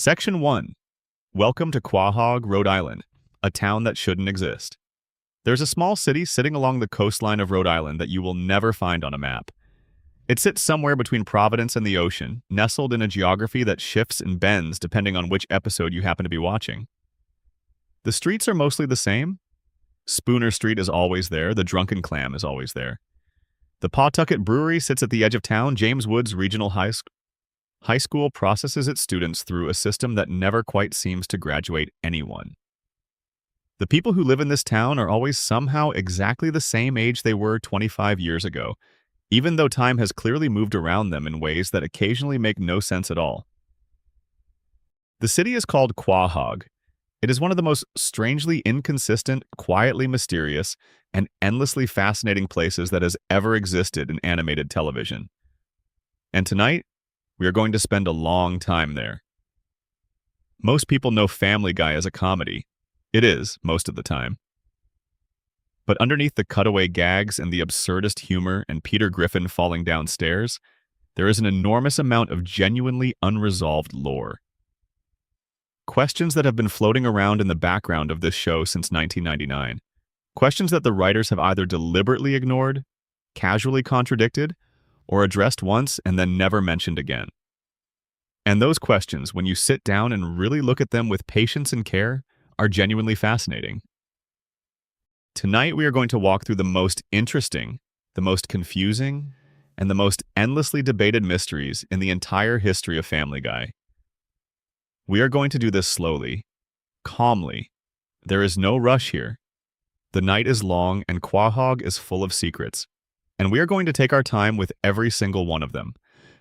Section 1. Welcome to Quahog, Rhode Island, a town that shouldn't exist. There's a small city sitting along the coastline of Rhode Island that you will never find on a map. It sits somewhere between Providence and the ocean, nestled in a geography that shifts and bends depending on which episode you happen to be watching. The streets are mostly the same. Spooner Street is always there, the Drunken Clam is always there. The Pawtucket Brewery sits at the edge of town. James Woods Regional High School processes its students through a system that never quite seems to graduate anyone. The people who live in this town are always somehow exactly the same age they were 25 years ago, even though time has clearly moved around them in ways that occasionally make no sense at all. The city is called Quahog. It is one of the most strangely inconsistent, quietly mysterious, and endlessly fascinating places that has ever existed in animated television. And tonight, we are going to spend a long time there. Most people know Family Guy as a comedy. It is, most of the time. But underneath the cutaway gags and the absurdist humor and Peter Griffin falling downstairs, there is an enormous amount of genuinely unresolved lore. Questions that have been floating around in the background of this show since 1999. Questions that the writers have either deliberately ignored, casually contradicted, or addressed once and then never mentioned again. And those questions, when you sit down and really look at them with patience and care, are genuinely fascinating. Tonight we are going to walk through the most interesting, the most confusing, and the most endlessly debated mysteries in the entire history of Family Guy. We are going to do this slowly, calmly. There is no rush here. The night is long and Quahog is full of secrets, and we are going to take our time with every single one of them,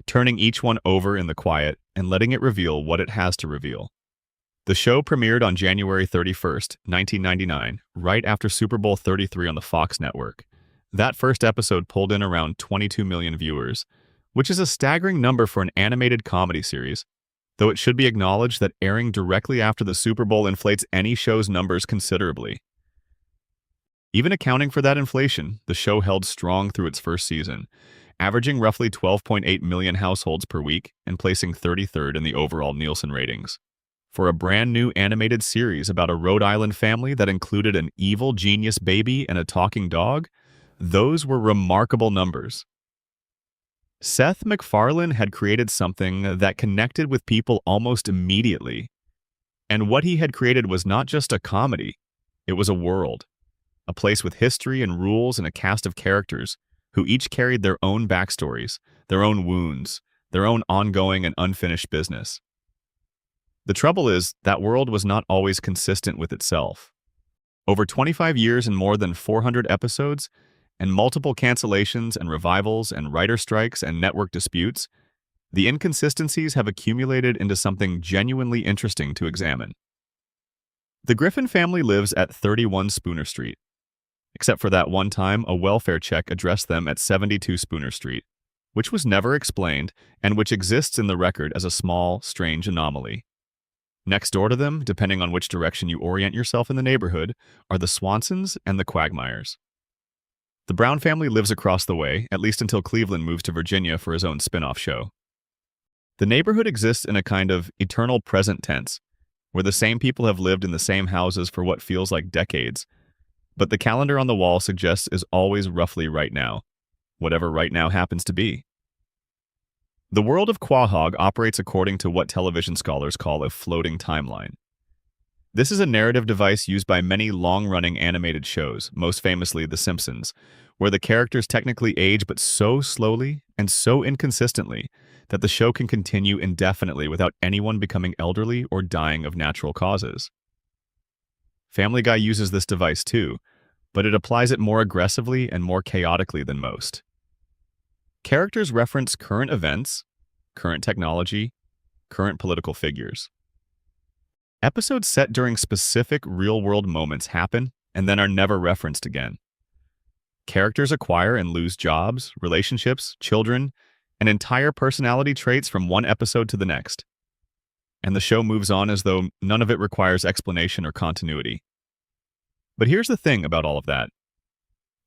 turning each one over in the quiet and letting it reveal what it has to reveal. The show premiered on January 31st, 1999, right after Super Bowl 33 on the Fox network. That first episode pulled in around 22 million viewers, which is a staggering number for an animated comedy series, though it should be acknowledged that airing directly after the Super Bowl inflates any show's numbers considerably. Even accounting for that inflation, the show held strong through its first season, averaging roughly 12.8 million households per week and placing 33rd in the overall Nielsen ratings. For a brand new animated series about a Rhode Island family that included an evil genius baby and a talking dog, those were remarkable numbers. Seth MacFarlane had created something that connected with people almost immediately. And what he had created was not just a comedy, it was a world. A place with history and rules and a cast of characters who each carried their own backstories, their own wounds, their own ongoing and unfinished business. The trouble is, that world was not always consistent with itself. Over 25 years and more than 400 episodes, and multiple cancellations and revivals and writer strikes and network disputes, the inconsistencies have accumulated into something genuinely interesting to examine. The Griffin family lives at 31 Spooner Street. Except for that one time, a welfare check addressed them at 72 Spooner Street, which was never explained and which exists in the record as a small, strange anomaly. Next door to them, depending on which direction you orient yourself in the neighborhood, are the Swansons and the Quagmires. The Brown family lives across the way, at least until Cleveland moves to Virginia for his own spin-off show. The neighborhood exists in a kind of eternal present tense, where the same people have lived in the same houses for what feels like decades, but the calendar on the wall suggests is always roughly right now, whatever right now happens to be. The world of Quahog operates according to what television scholars call a floating timeline. This is a narrative device used by many long-running animated shows, most famously The Simpsons, where the characters technically age but so slowly and so inconsistently that the show can continue indefinitely without anyone becoming elderly or dying of natural causes. Family Guy uses this device too, but it applies it more aggressively and more chaotically than most. Characters reference current events, current technology, current political figures. Episodes set during specific real-world moments happen and then are never referenced again. Characters acquire and lose jobs, relationships, children, and entire personality traits from one episode to the next. And the show moves on as though none of it requires explanation or continuity. But here's the thing about all of that.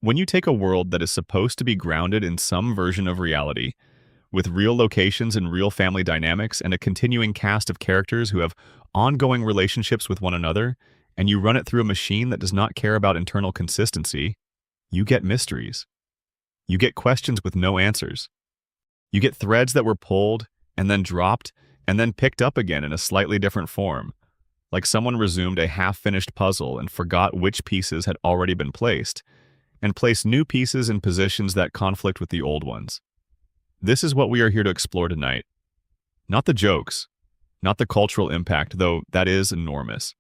When you take a world that is supposed to be grounded in some version of reality, with real locations and real family dynamics and a continuing cast of characters who have ongoing relationships with one another, and you run it through a machine that does not care about internal consistency, you get mysteries. You get questions with no answers. You get threads that were pulled and then dropped and then picked up again in a slightly different form, like someone resumed a half-finished puzzle and forgot which pieces had already been placed, and placed new pieces in positions that conflict with the old ones. This is what we are here to explore tonight. Not the jokes, not the cultural impact, though that is enormous.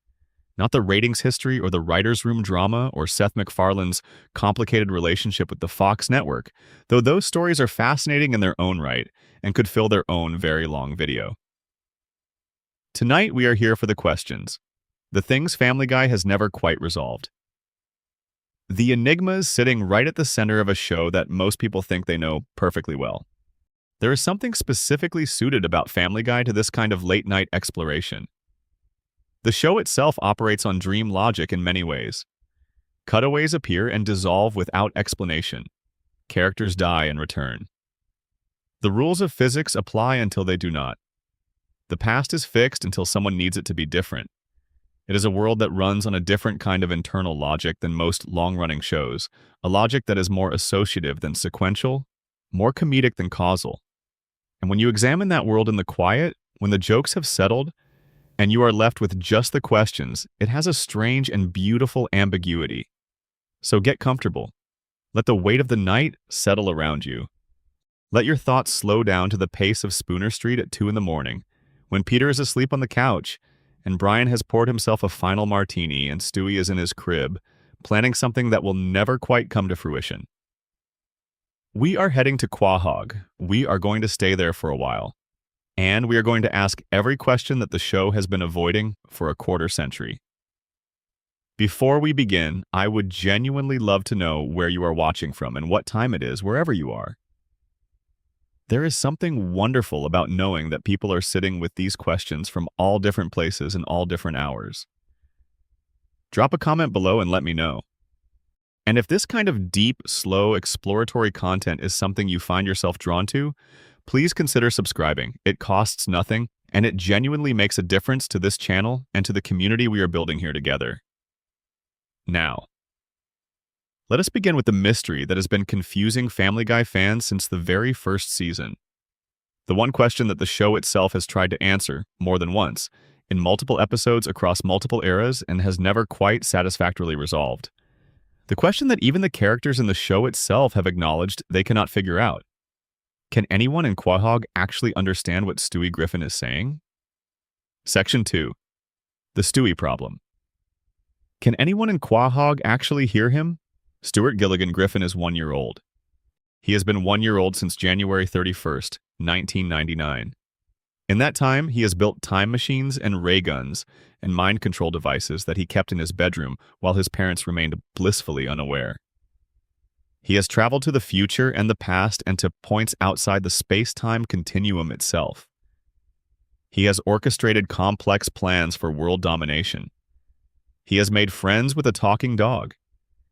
Not the ratings history or the writer's room drama or Seth MacFarlane's complicated relationship with the Fox network, though those stories are fascinating in their own right and could fill their own very long video. Tonight we are here for the questions, the things Family Guy has never quite resolved. The enigmas sitting right at the center of a show that most people think they know perfectly well. There is something specifically suited about Family Guy to this kind of late-night exploration. The show itself operates on dream logic in many ways. Cutaways appear and dissolve without explanation. Characters die and return. The rules of physics apply until they do not. The past is fixed until someone needs it to be different. It is a world that runs on a different kind of internal logic than most long-running shows, a logic that is more associative than sequential, more comedic than causal. And when you examine that world in the quiet, when the jokes have settled, and you are left with just the questions, it has a strange and beautiful ambiguity. So get comfortable. Let the weight of the night settle around you. Let your thoughts slow down to the pace of Spooner Street at 2 in the morning, when Peter is asleep on the couch, and Brian has poured himself a final martini and Stewie is in his crib, planning something that will never quite come to fruition. We are heading to Quahog. We are going to stay there for a while. And we are going to ask every question that the show has been avoiding for a quarter century. Before we begin, I would genuinely love to know where you are watching from and what time it is, wherever you are. There is something wonderful about knowing that people are sitting with these questions from all different places and all different hours. Drop a comment below and let me know. And if this kind of deep, slow, exploratory content is something you find yourself drawn to, please consider subscribing. It costs nothing, and it genuinely makes a difference to this channel and to the community we are building here together. Now, let us begin with the mystery that has been confusing Family Guy fans since the very first season. The one question that the show itself has tried to answer, more than once, in multiple episodes across multiple eras and has never quite satisfactorily resolved. The question that even the characters in the show itself have acknowledged they cannot figure out. Can anyone in Quahog actually understand what Stewie Griffin is saying? Section 2. The Stewie Problem. Can anyone in Quahog actually hear him? Stuart Gilligan Griffin is 1 year old. He has been 1 year old since January 31st, 1999. In that time, he has built time machines and ray guns and mind control devices that he kept in his bedroom while his parents remained blissfully unaware. He has traveled to the future and the past and to points outside the space-time continuum itself. He has orchestrated complex plans for world domination. He has made friends with a talking dog.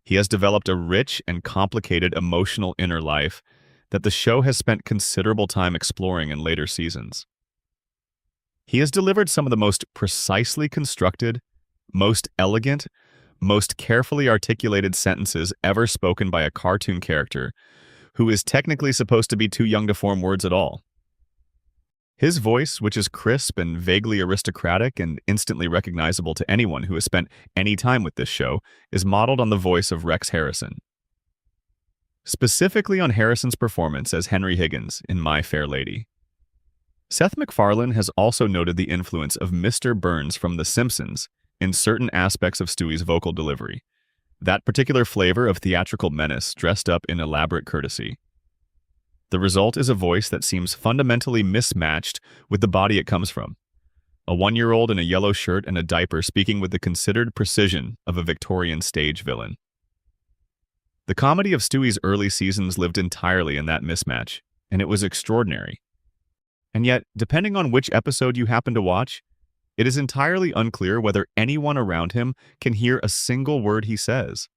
He has developed a rich and complicated emotional inner life that the show has spent considerable time exploring in later seasons. He has delivered some of the most precisely constructed, most elegant, most carefully articulated sentences ever spoken by a cartoon character who is technically supposed to be too young to form words at all. His voice, which is crisp and vaguely aristocratic and instantly recognizable to anyone who has spent any time with this show, is modeled on the voice of Rex Harrison. Specifically on Harrison's performance as Henry Higgins in My Fair Lady. Seth MacFarlane has also noted the influence of Mr. Burns from The Simpsons in certain aspects of Stewie's vocal delivery, that particular flavor of theatrical menace dressed up in elaborate courtesy. The result is a voice that seems fundamentally mismatched with the body it comes from. A 1 year old in a yellow shirt and a diaper speaking with the considered precision of a Victorian stage villain. The comedy of Stewie's early seasons lived entirely in that mismatch, and it was extraordinary. And yet, depending on which episode you happen to watch, it is entirely unclear whether anyone around him can hear a single word he says.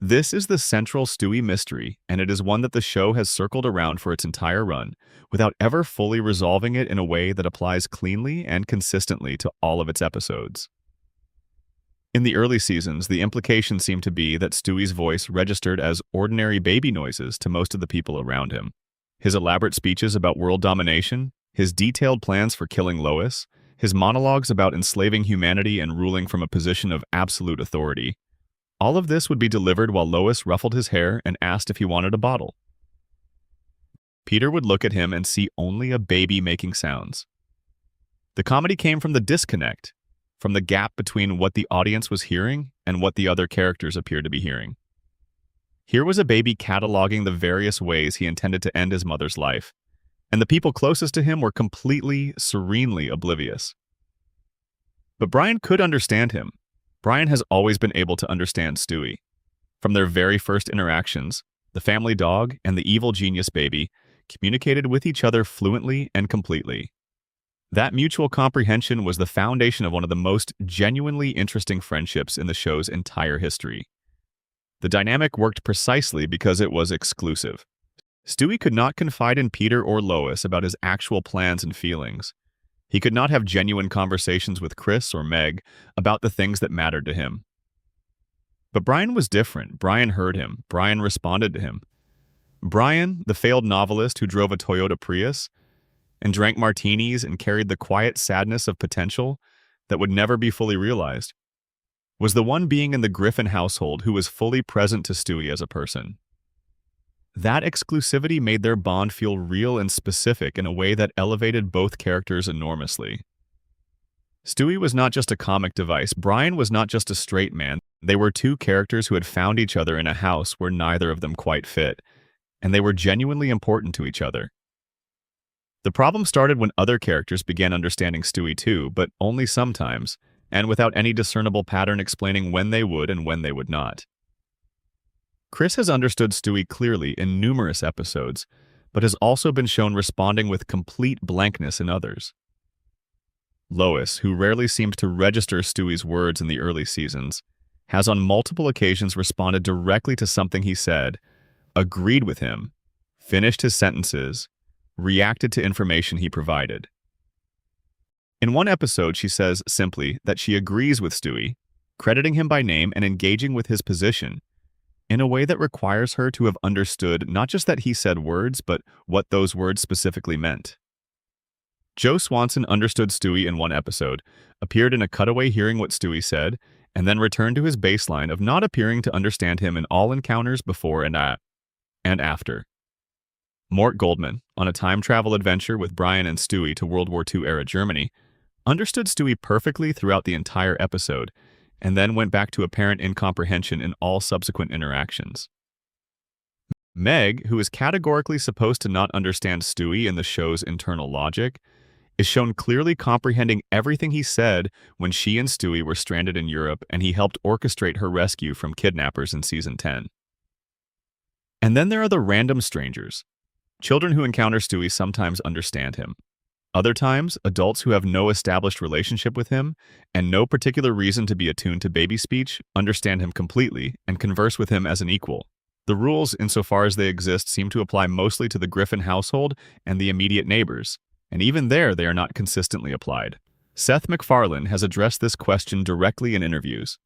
This is the central Stewie mystery, and it is one that the show has circled around for its entire run, without ever fully resolving it in a way that applies cleanly and consistently to all of its episodes. In the early seasons, the implication seemed to be that Stewie's voice registered as ordinary baby noises to most of the people around him. His elaborate speeches about world domination, his detailed plans for killing Lois, his monologues about enslaving humanity and ruling from a position of absolute authority. All of this would be delivered while Lois ruffled his hair and asked if he wanted a bottle. Peter would look at him and see only a baby making sounds. The comedy came from the disconnect, from the gap between what the audience was hearing and what the other characters appeared to be hearing. Here was a baby cataloging the various ways he intended to end his mother's life, and the people closest to him were completely, serenely oblivious. But Brian could understand him. Brian has always been able to understand Stewie. From their very first interactions, the family dog and the evil genius baby communicated with each other fluently and completely. That mutual comprehension was the foundation of one of the most genuinely interesting friendships in the show's entire history. The dynamic worked precisely because it was exclusive. Stewie could not confide in Peter or Lois about his actual plans and feelings. He could not have genuine conversations with Chris or Meg about the things that mattered to him. But Brian was different. Brian heard him. Brian responded to him. Brian, the failed novelist who drove a Toyota Prius and drank martinis and carried the quiet sadness of potential that would never be fully realized, was the one being in the Griffin household who was fully present to Stewie as a person. That exclusivity made their bond feel real and specific in a way that elevated both characters enormously. Stewie was not just a comic device. Brian was not just a straight man. They were two characters who had found each other in a house where neither of them quite fit, and they were genuinely important to each other. The problem started when other characters began understanding Stewie too, but only sometimes, and without any discernible pattern explaining when they would and when they would not. Chris has understood Stewie clearly in numerous episodes, but has also been shown responding with complete blankness in others. Lois, who rarely seems to register Stewie's words in the early seasons, has on multiple occasions responded directly to something he said, agreed with him, finished his sentences, reacted to information he provided. In one episode, she says simply that she agrees with Stewie, crediting him by name and engaging with his position, in a way that requires her to have understood not just that he said words, but what those words specifically meant. Joe Swanson understood Stewie in one episode, appeared in a cutaway hearing what Stewie said, and then returned to his baseline of not appearing to understand him in all encounters before and after. Mort Goldman, on a time travel adventure with Brian and Stewie to World War II-era Germany, understood Stewie perfectly throughout the entire episode, and then went back to apparent incomprehension in all subsequent interactions. Meg, who is categorically supposed to not understand Stewie in the show's internal logic, is shown clearly comprehending everything he said when she and Stewie were stranded in Europe and he helped orchestrate her rescue from kidnappers in Season 10. And then there are the random strangers. Children who encounter Stewie sometimes understand him. Other times, adults who have no established relationship with him and no particular reason to be attuned to baby speech understand him completely and converse with him as an equal. The rules, insofar as they exist, seem to apply mostly to the Griffin household and the immediate neighbors, and even there they are not consistently applied. Seth MacFarlane has addressed this question directly in interviews.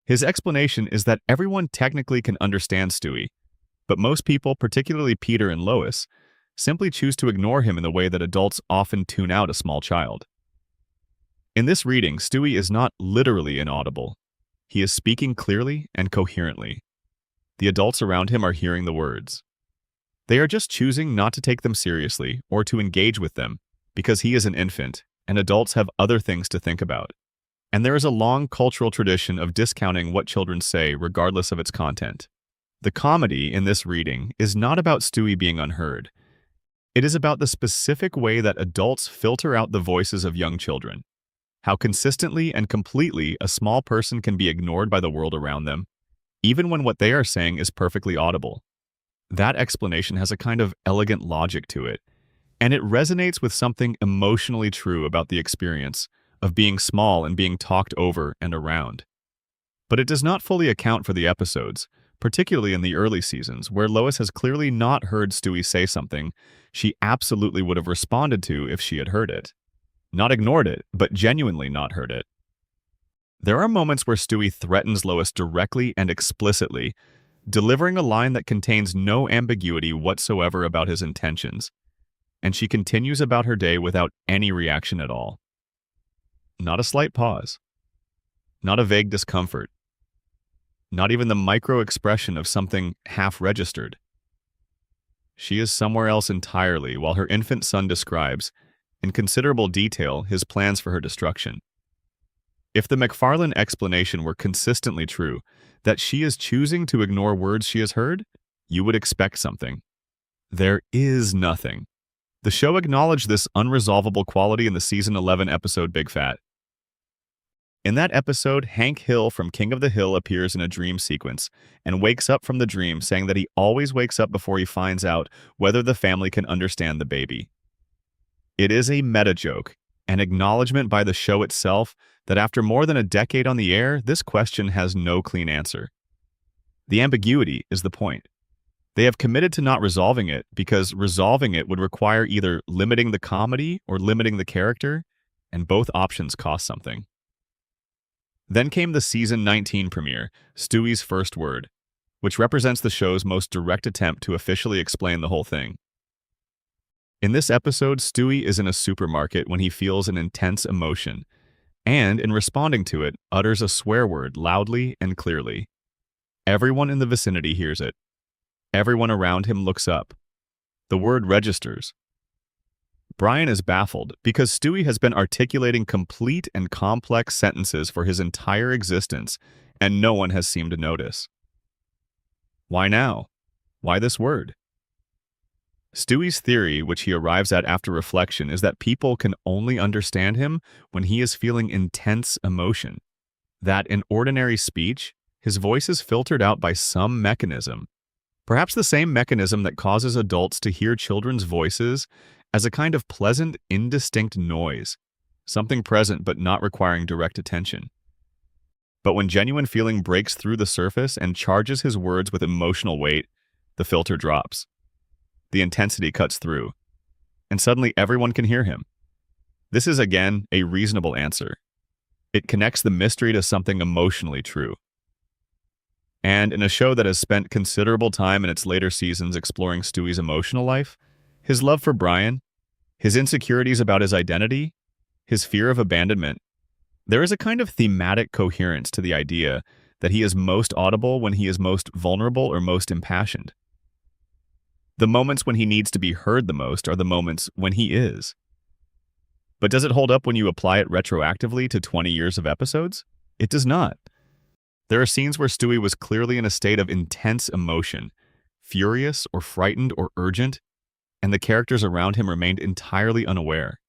His explanation is that everyone technically can understand Stewie, but most people, particularly Peter and Lois, simply choose to ignore him in the way that adults often tune out a small child. In this reading, Stewie is not literally inaudible. He is speaking clearly and coherently. The adults around him are hearing the words. They are just choosing not to take them seriously or to engage with them because he is an infant and adults have other things to think about. And there is a long cultural tradition of discounting what children say regardless of its content. The comedy in this reading is not about Stewie being unheard. It is about the specific way that adults filter out the voices of young children, how consistently and completely a small person can be ignored by the world around them, even when what they are saying is perfectly audible. That explanation has a kind of elegant logic to it, and it resonates with something emotionally true about the experience of being small and being talked over and around. But it does not fully account for the episodes, particularly in the early seasons, where Lois has clearly not heard Stewie say something she absolutely would have responded to if she had heard it. Not ignored it, but genuinely not heard it. There are moments where Stewie threatens Lois directly and explicitly, delivering a line that contains no ambiguity whatsoever about his intentions, and she continues about her day without any reaction at all. Not a slight pause. Not a vague discomfort. Not even the micro-expression of something half-registered. She is somewhere else entirely while her infant son describes, in considerable detail, his plans for her destruction. If the McFarlane explanation were consistently true, that she is choosing to ignore words she has heard, you would expect something. There is nothing. The show acknowledged this unresolvable quality in the season 11 episode Big Fat. In that episode, Hank Hill from King of the Hill appears in a dream sequence and wakes up from the dream saying that he always wakes up before he finds out whether the family can understand the baby. It is a meta-joke, an acknowledgement by the show itself that after more than a decade on the air, this question has no clean answer. The ambiguity is the point. They have committed to not resolving it because resolving it would require either limiting the comedy or limiting the character, and both options cost something. Then came the season 19 premiere, Stewie's First Word, which represents the show's most direct attempt to officially explain the whole thing. In this episode, Stewie is in a supermarket when he feels an intense emotion, and in responding to it, utters a swear word loudly and clearly. Everyone in the vicinity hears it. Everyone around him looks up. The word registers. Brian is baffled because Stewie has been articulating complete and complex sentences for his entire existence, and no one has seemed to notice. Why now? Why this word? Stewie's theory, which he arrives at after reflection, is that people can only understand him when he is feeling intense emotion. That in ordinary speech, his voice is filtered out by some mechanism. Perhaps the same mechanism that causes adults to hear children's voices as a kind of pleasant, indistinct noise, something present but not requiring direct attention. But when genuine feeling breaks through the surface and charges his words with emotional weight, the filter drops. The intensity cuts through, and suddenly everyone can hear him. This is, again, a reasonable answer. It connects the mystery to something emotionally true. And in a show that has spent considerable time in its later seasons exploring Stewie's emotional life, his love for Brian, his insecurities about his identity, his fear of abandonment, there is a kind of thematic coherence to the idea that he is most audible when he is most vulnerable or most impassioned. The moments when he needs to be heard the most are the moments when he is. But does it hold up when you apply it retroactively to 20 years of episodes? It does not. There are scenes where Stewie was clearly in a state of intense emotion, furious or frightened or urgent, and the characters around him remained entirely unaware.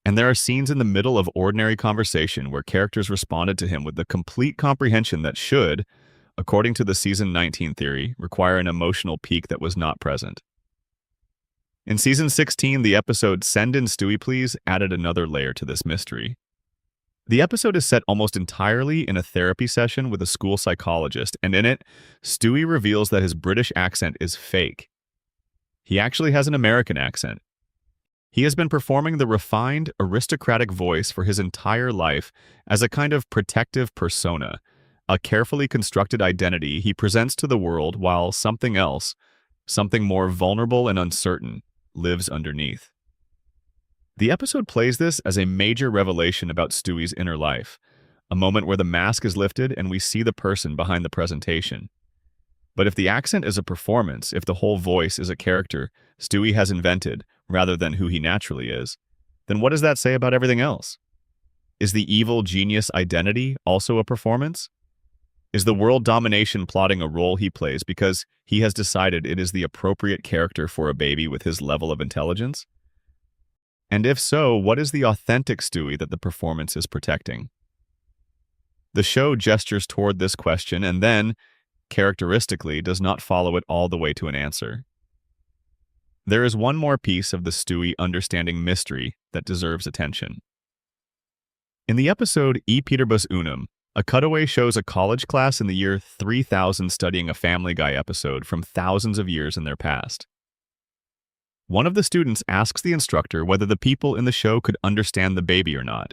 And there are scenes in the middle of ordinary conversation where characters responded to him with the complete comprehension that should, according to the season 19 theory, require an emotional peak that was not present. In season 16, the episode Send in Stewie Please added another layer to this mystery. The episode is set almost entirely in a therapy session with a school psychologist, and in it, Stewie reveals that his British accent is fake. He actually has an American accent. He has been performing the refined, aristocratic voice for his entire life as a kind of protective persona, a carefully constructed identity he presents to the world while something else, something more vulnerable and uncertain, lives underneath. The episode plays this as a major revelation about Stewie's inner life, a moment where the mask is lifted and we see the person behind the presentation. But if the accent is a performance, if the whole voice is a character Stewie has invented rather than who he naturally is, then what does that say about everything else? Is the evil genius identity also a performance? Is the world domination plotting a role he plays because he has decided it is the appropriate character for a baby with his level of intelligence? And if so, what is the authentic Stewie that the performance is protecting? The show gestures toward this question and then, characteristically, does not follow it all the way to an answer. There is one more piece of the Stewie understanding mystery that deserves attention. In the episode E Peterbus Unum, A cutaway shows a college class in the year 3000 studying a Family Guy episode from thousands of years in their past. One of the students asks the instructor whether the people in the show could understand the baby or not.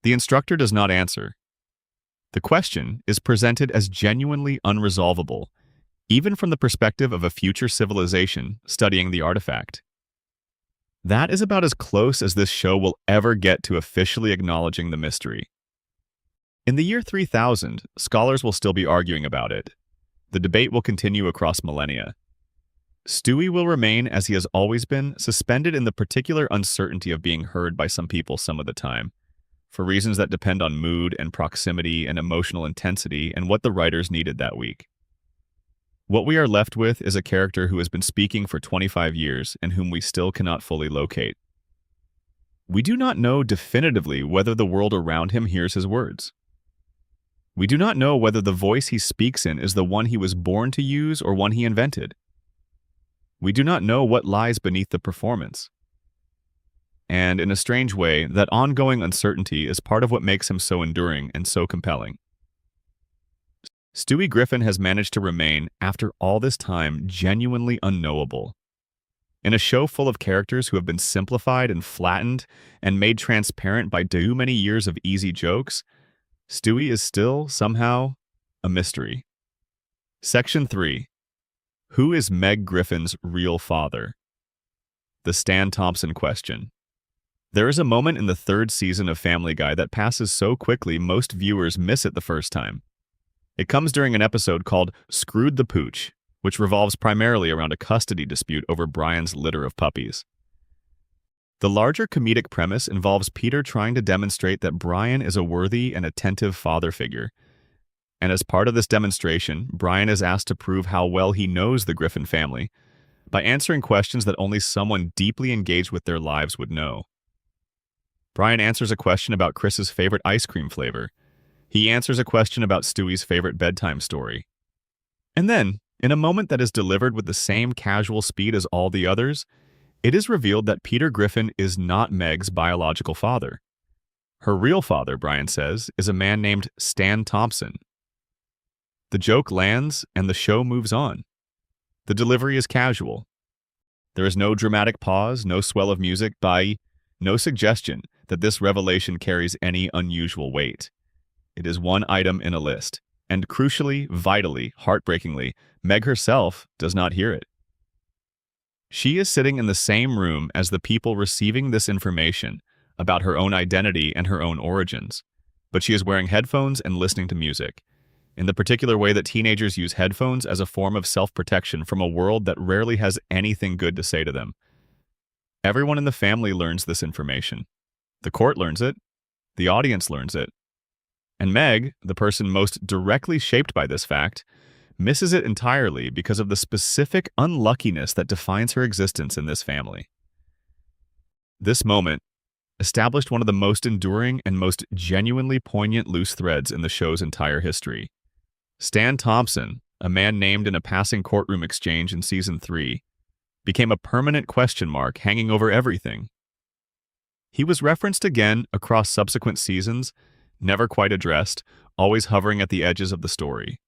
The instructor does not answer. The question is presented as genuinely unresolvable, even from the perspective of a future civilization studying the artifact. That is about as close as this show will ever get to officially acknowledging the mystery. In the year 3000, scholars will still be arguing about it. The debate will continue across millennia. Stewie will remain, as he has always been, suspended in the particular uncertainty of being heard by some people some of the time, for reasons that depend on mood and proximity and emotional intensity and what the writers needed that week. What we are left with is a character who has been speaking for 25 years and whom we still cannot fully locate. We do not know definitively whether the world around him hears his words. We do not know whether the voice he speaks in is the one he was born to use or one he invented. We do not know what lies beneath the performance. And in a strange way, that ongoing uncertainty is part of what makes him so enduring and so compelling. Stewie Griffin has managed to remain, after all this time, genuinely unknowable. In a show full of characters who have been simplified and flattened and made transparent by too many years of easy jokes, Stewie is still, somehow, a mystery. Section 3. Who is Meg Griffin's real father? The Stan Thompson question. There is a moment in the third season of Family Guy that passes so quickly most viewers miss it the first time. It comes during an episode called Screwed the Pooch, which revolves primarily around a custody dispute over Brian's litter of puppies. The larger comedic premise involves Peter trying to demonstrate that Brian is a worthy and attentive father figure. And as part of this demonstration, Brian is asked to prove how well he knows the Griffin family by answering questions that only someone deeply engaged with their lives would know. Brian answers a question about Chris's favorite ice cream flavor. He answers a question about Stewie's favorite bedtime story. And then, in a moment that is delivered with the same casual speed as all the others, it is revealed that Peter Griffin is not Meg's biological father. Her real father, Brian says, is a man named Stan Thompson. The joke lands, and the show moves on. The delivery is casual. There is no dramatic pause, no swell of music, no suggestion that this revelation carries any unusual weight. It is one item in a list, and crucially, vitally, heartbreakingly, Meg herself does not hear it. She is sitting in the same room as the people receiving this information about her own identity and her own origins, but she is wearing headphones and listening to music, in the particular way that teenagers use headphones as a form of self-protection from a world that rarely has anything good to say to them. Everyone in the family learns this information. The court learns it. The audience learns it. And Meg, the person most directly shaped by this fact, misses it entirely because of the specific unluckiness that defines her existence in this family. This moment established one of the most enduring and most genuinely poignant loose threads in the show's entire history. Stan Thompson, a man named in a passing courtroom exchange in Season 3, became a permanent question mark hanging over everything. He was referenced again across subsequent seasons, never quite addressed, always hovering at the edges of the story.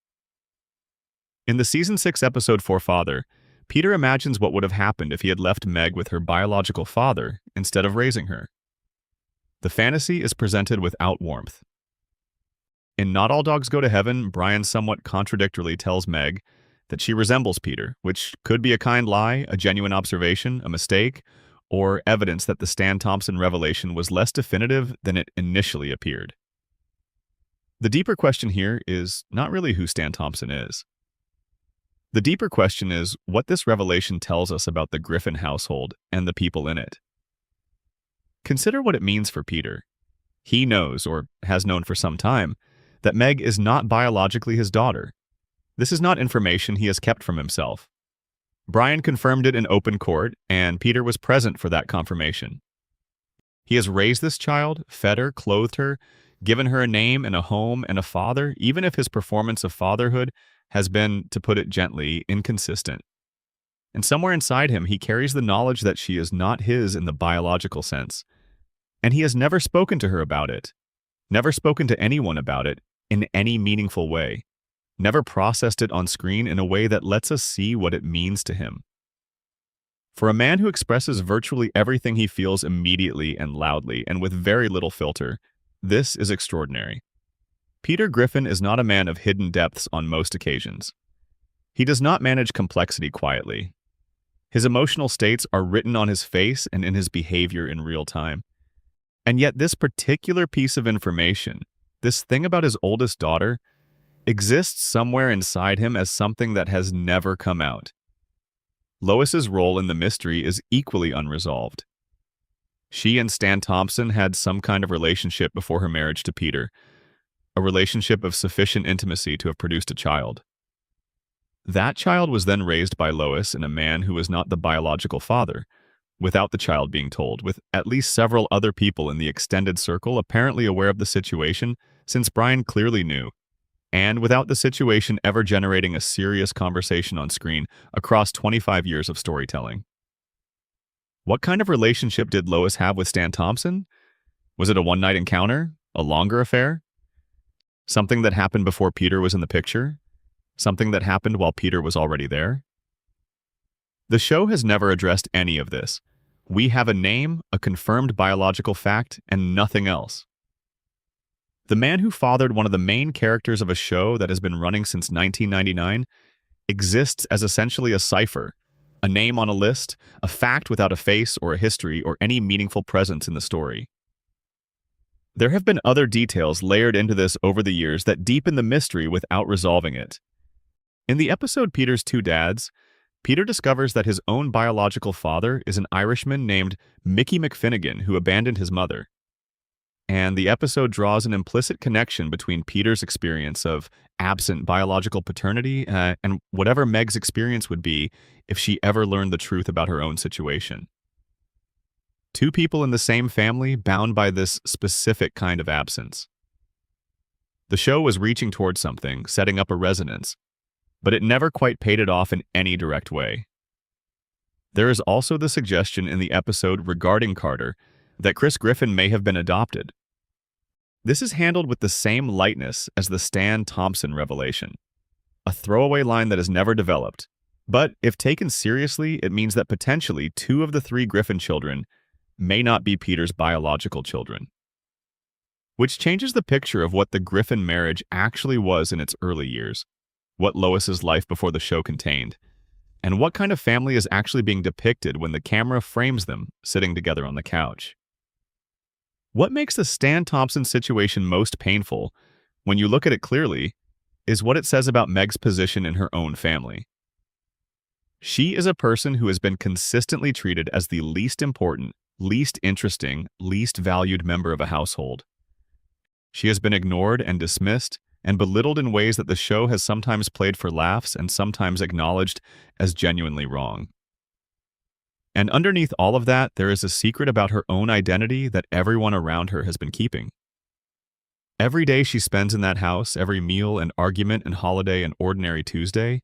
In the Season 6 episode For Father, Peter imagines what would have happened if he had left Meg with her biological father instead of raising her. The fantasy is presented without warmth. In Not All Dogs Go to Heaven, Brian somewhat contradictorily tells Meg that she resembles Peter, which could be a kind lie, a genuine observation, a mistake, or evidence that the Stan Thompson revelation was less definitive than it initially appeared. The deeper question here is not really who Stan Thompson is. The deeper question is what this revelation tells us about the Griffin household and the people in it. Consider what it means for Peter. He knows, or has known for some time, that Meg is not biologically his daughter. This is not information he has kept from himself. Brian confirmed it in open court, and Peter was present for that confirmation. He has raised this child, fed her, clothed her, given her a name and a home and a father, even if his performance of fatherhood has been, to put it gently, inconsistent. And somewhere inside him, he carries the knowledge that she is not his in the biological sense. And he has never spoken to her about it. never spoken to anyone about it in any meaningful way, never processed it on screen in a way that lets us see what it means to him. For a man who expresses virtually everything he feels immediately and loudly and with very little filter, this is extraordinary. Peter Griffin is not a man of hidden depths on most occasions. He does not manage complexity quietly. His emotional states are written on his face and in his behavior in real time. And yet this particular piece of information, this thing about his oldest daughter, exists somewhere inside him as something that has never come out. Lois's role in the mystery is equally unresolved. She and Stan Thompson had some kind of relationship before her marriage to Peter, a relationship of sufficient intimacy to have produced a child. That child was then raised by Lois and a man who was not the biological father, without the child being told, with at least several other people in the extended circle apparently aware of the situation, since Brian clearly knew, and without the situation ever generating a serious conversation on screen across 25 years of storytelling. What kind of relationship did Lois have with Stan Thompson? Was it a one-night encounter? A longer affair? Something that happened before Peter was in the picture? Something that happened while Peter was already there? The show has never addressed any of this. We have a name, a confirmed biological fact, and nothing else. The man who fathered one of the main characters of a show that has been running since 1999 exists as essentially a cipher, a name on a list, a fact without a face or a history or any meaningful presence in the story. There have been other details layered into this over the years that deepen the mystery without resolving it. In the episode Peter's Two Dads, Peter discovers that his own biological father is an Irishman named Mickey McFinnigan who abandoned his mother. And the episode draws an implicit connection between Peter's experience of absent biological paternity and whatever Meg's experience would be if she ever learned the truth about her own situation. Two people in the same family bound by this specific kind of absence. The show was reaching towards something, setting up a resonance, but it never quite paid it off in any direct way. There is also the suggestion in the episode regarding Carter that Chris Griffin may have been adopted. This is handled with the same lightness as the Stan Thompson revelation, a throwaway line that is never developed, but if taken seriously, it means that potentially two of the three Griffin children may not be Peter's biological children, which changes the picture of what the Griffin marriage actually was in its early years, what Lois's life before the show contained, and what kind of family is actually being depicted when the camera frames them sitting together on the couch. What makes the Stan Thompson situation most painful, when you look at it clearly, is what it says about Meg's position in her own family. She is a person who has been consistently treated as the least important, least interesting, least valued member of a household. She has been ignored and dismissed and belittled in ways that the show has sometimes played for laughs and sometimes acknowledged as genuinely wrong. And underneath all of that, there is a secret about her own identity that everyone around her has been keeping. Every day she spends in that house, every meal and argument and holiday and ordinary Tuesday,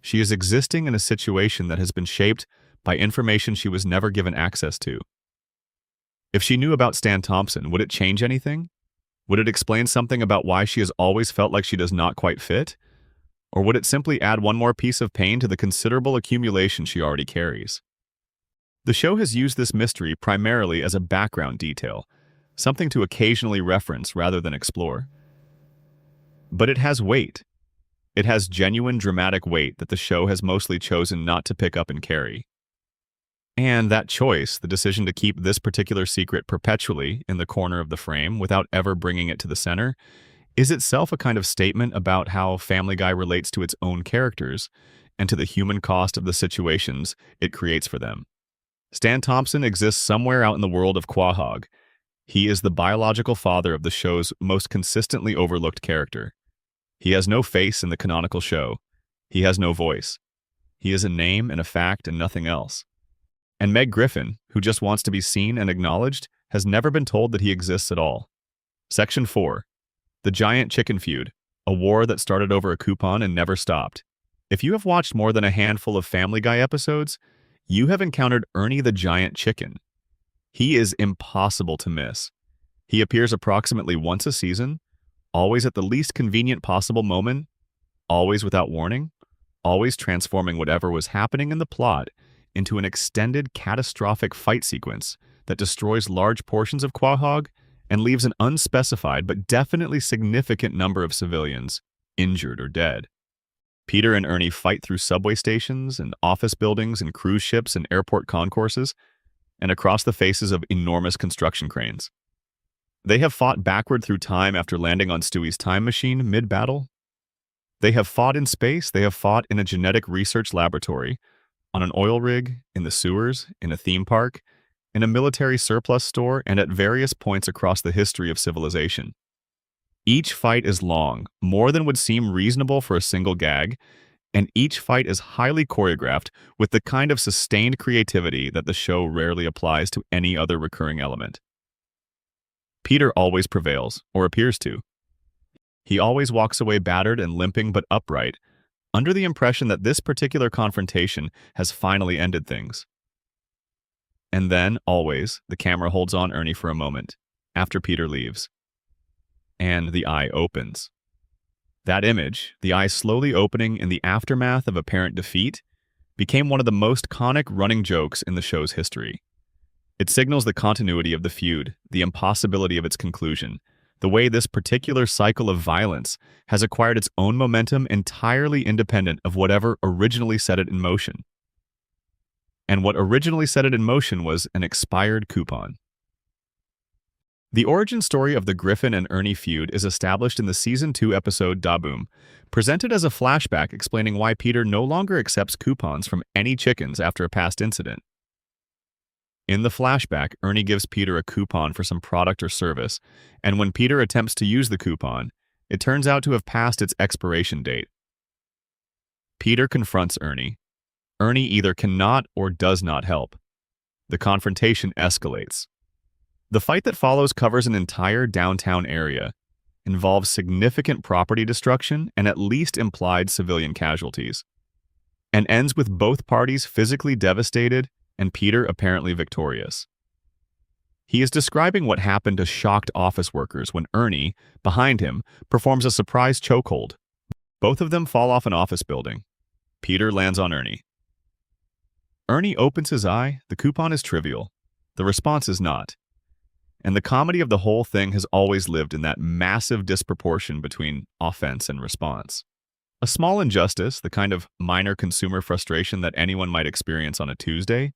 she is existing in a situation that has been shaped by information she was never given access to. If she knew about Stan Thompson, would it change anything? Would it explain something about why she has always felt like she does not quite fit? Or would it simply add one more piece of pain to the considerable accumulation she already carries? The show has used this mystery primarily as a background detail, something to occasionally reference rather than explore. But it has weight. It has genuine dramatic weight that the show has mostly chosen not to pick up and carry. And that choice, the decision to keep this particular secret perpetually in the corner of the frame without ever bringing it to the center, is itself a kind of statement about how Family Guy relates to its own characters and to the human cost of the situations it creates for them. Stan Thompson exists somewhere out in the world of Quahog. He is the biological father of the show's most consistently overlooked character. He has no face in the canonical show. He has no voice. He is a name and a fact and nothing else. And Meg Griffin, who just wants to be seen and acknowledged, has never been told that he exists at all. Section 4. The Giant Chicken Feud, a war that started over a coupon and never stopped. If you have watched more than a handful of Family Guy episodes, you have encountered Ernie the Giant Chicken. He is impossible to miss. He appears approximately once a season, always at the least convenient possible moment, always without warning, always transforming whatever was happening in the plot into an extended catastrophic fight sequence that destroys large portions of Quahog and leaves an unspecified but definitely significant number of civilians injured or dead. Peter and Ernie fight through subway stations and office buildings and cruise ships and airport concourses and across the faces of enormous construction cranes. They have fought backward through time after landing on Stewie's time machine mid-battle. They have fought in space. They have fought in a genetic research laboratory, on an oil rig, in the sewers, in a theme park, in a military surplus store, and at various points across the history of civilization. Each fight is long, more than would seem reasonable for a single gag, and each fight is highly choreographed with the kind of sustained creativity that the show rarely applies to any other recurring element. Peter always prevails, or appears to. He always walks away battered and limping but upright, under the impression that this particular confrontation has finally ended things. And then, always, the camera holds on Ernie for a moment, after Peter leaves. And the eye opens. That image, the eye slowly opening in the aftermath of apparent defeat, became one of the most conic running jokes in the show's history. It signals the continuity of the feud, the impossibility of its conclusion, the way this particular cycle of violence has acquired its own momentum entirely independent of whatever originally set it in motion. And what originally set it in motion was an expired coupon. The origin story of the Griffin and Ernie feud is established in the Season 2 episode Da Boom, presented as a flashback explaining why Peter no longer accepts coupons from any chickens after a past incident. In the flashback, Ernie gives Peter a coupon for some product or service, and when Peter attempts to use the coupon, it turns out to have passed its expiration date. Peter confronts Ernie. Ernie either cannot or does not help. The confrontation escalates. The fight that follows covers an entire downtown area, involves significant property destruction and at least implied civilian casualties, and ends with both parties physically devastated and Peter apparently victorious. He is describing what happened to shocked office workers when Ernie, behind him, performs a surprise chokehold. Both of them fall off an office building. Peter lands on Ernie. Ernie opens his eye. The coupon is trivial. The response is not. And the comedy of the whole thing has always lived in that massive disproportion between offense and response. A small injustice, the kind of minor consumer frustration that anyone might experience on a Tuesday,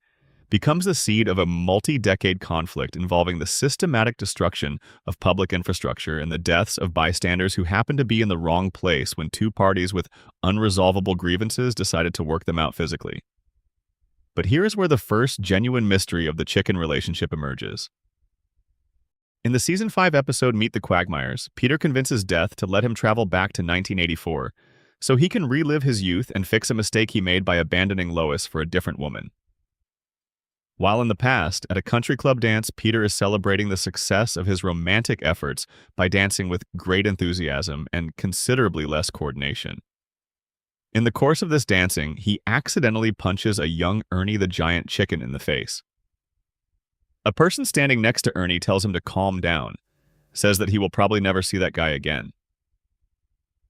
becomes the seed of a multi-decade conflict involving the systematic destruction of public infrastructure and the deaths of bystanders who happened to be in the wrong place when two parties with unresolvable grievances decided to work them out physically. But here is where the first genuine mystery of the chicken relationship emerges. In the Season 5 episode Meet the Quagmires, Peter convinces Death to let him travel back to 1984 so he can relive his youth and fix a mistake he made by abandoning Lois for a different woman. While in the past, at a country club dance, Peter is celebrating the success of his romantic efforts by dancing with great enthusiasm and considerably less coordination. In the course of this dancing, he accidentally punches a young Ernie the Giant Chicken in the face. A person standing next to Ernie tells him to calm down, says that he will probably never see that guy again.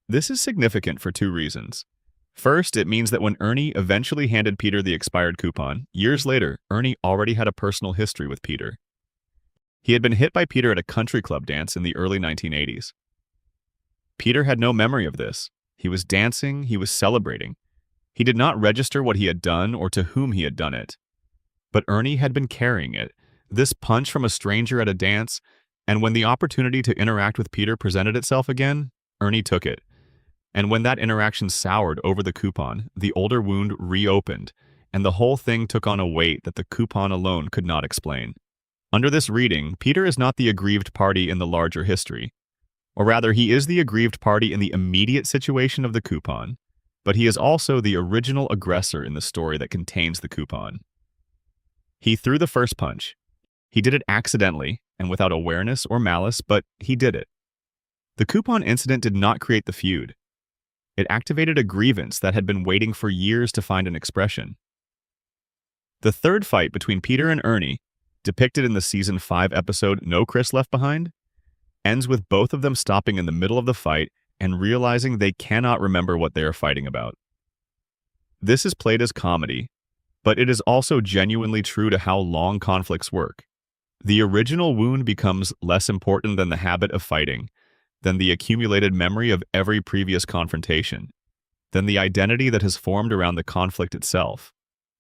This is significant for two reasons. First, it means that when Ernie eventually handed Peter the expired coupon, years later, Ernie already had a personal history with Peter. He had been hit by Peter at a country club dance in the early 1980s. Peter had no memory of this. He was dancing, he was celebrating. He did not register what he had done or to whom he had done it. But Ernie had been carrying it, this punch from a stranger at a dance, and when the opportunity to interact with Peter presented itself again, Ernie took it. And when that interaction soured over the coupon, the older wound reopened, and the whole thing took on a weight that the coupon alone could not explain. Under this reading, Peter is not the aggrieved party in the larger history. Or rather, he is the aggrieved party in the immediate situation of the coupon, but he is also the original aggressor in the story that contains the coupon. He threw the first punch. He did it accidentally and without awareness or malice, but he did it. The coupon incident did not create the feud. It activated a grievance that had been waiting for years to find an expression. The third fight between Peter and Ernie, depicted in the Season 5 episode No Chris Left Behind, ends with both of them stopping in the middle of the fight and realizing they cannot remember what they are fighting about. This is played as comedy, but it is also genuinely true to how long conflicts work. The original wound becomes less important than the habit of fighting, than the accumulated memory of every previous confrontation, than the identity that has formed around the conflict itself.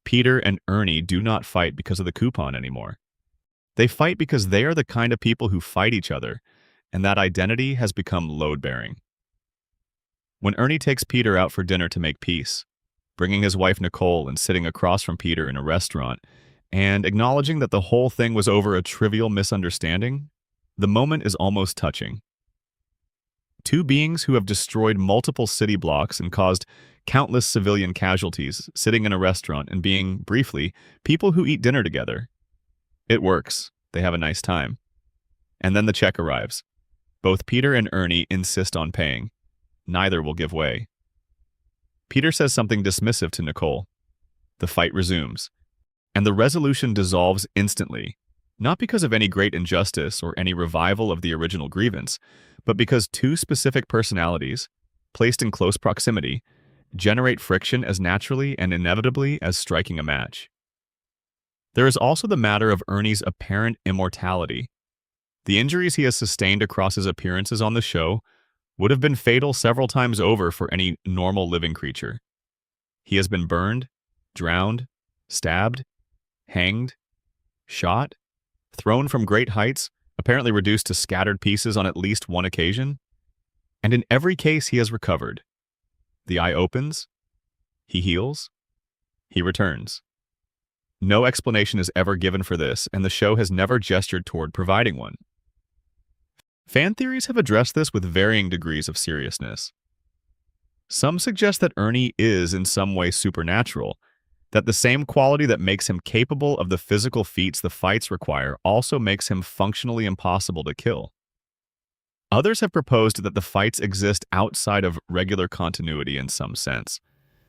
Peter and Ernie do not fight because of the coupon anymore. They fight because they are the kind of people who fight each other, and that identity has become load-bearing. When Ernie takes Peter out for dinner to make peace, bringing his wife Nicole and sitting across from Peter in a restaurant, and acknowledging that the whole thing was over a trivial misunderstanding, the moment is almost touching. Two beings who have destroyed multiple city blocks and caused countless civilian casualties sitting in a restaurant and being, briefly, people who eat dinner together. It works. They have a nice time. And then the check arrives. Both Peter and Ernie insist on paying. Neither will give way. Peter says something dismissive to Nicole. The fight resumes, and the resolution dissolves instantly, not because of any great injustice or any revival of the original grievance, but because two specific personalities, placed in close proximity, generate friction as naturally and inevitably as striking a match. There is also the matter of Ernie's apparent immortality. The injuries he has sustained across his appearances on the show would have been fatal several times over for any normal living creature. He has been burned, drowned, stabbed, hanged, shot, thrown from great heights, apparently reduced to scattered pieces on at least one occasion, and in every case he has recovered. The eye opens, he heals, he returns. No explanation is ever given for this, and the show has never gestured toward providing one. Fan theories have addressed this with varying degrees of seriousness. Some suggest that Ernie is in some way supernatural, that the same quality that makes him capable of the physical feats the fights require also makes him functionally impossible to kill. Others have proposed that the fights exist outside of regular continuity in some sense,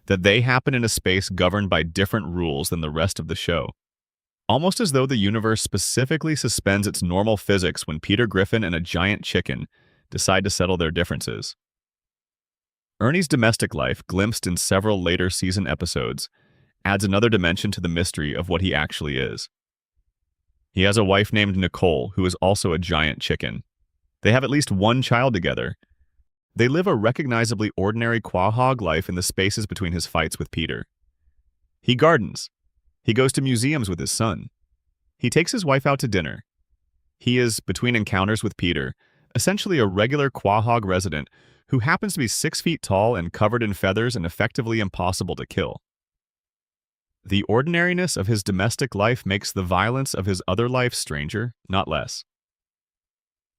that they happen in a space governed by different rules than the rest of the show, almost as though the universe specifically suspends its normal physics when Peter Griffin and a giant chicken decide to settle their differences. Ernie's domestic life, glimpsed in several later season episodes, adds another dimension to the mystery of what he actually is. He has a wife named Nicole, who is also a giant chicken. They have at least one child together. They live a recognizably ordinary Quahog life in the spaces between his fights with Peter. He gardens. He goes to museums with his son. He takes his wife out to dinner. He is, between encounters with Peter, essentially a regular Quahog resident who happens to be 6 feet tall and covered in feathers and effectively impossible to kill. The ordinariness of his domestic life makes the violence of his other life stranger, not less.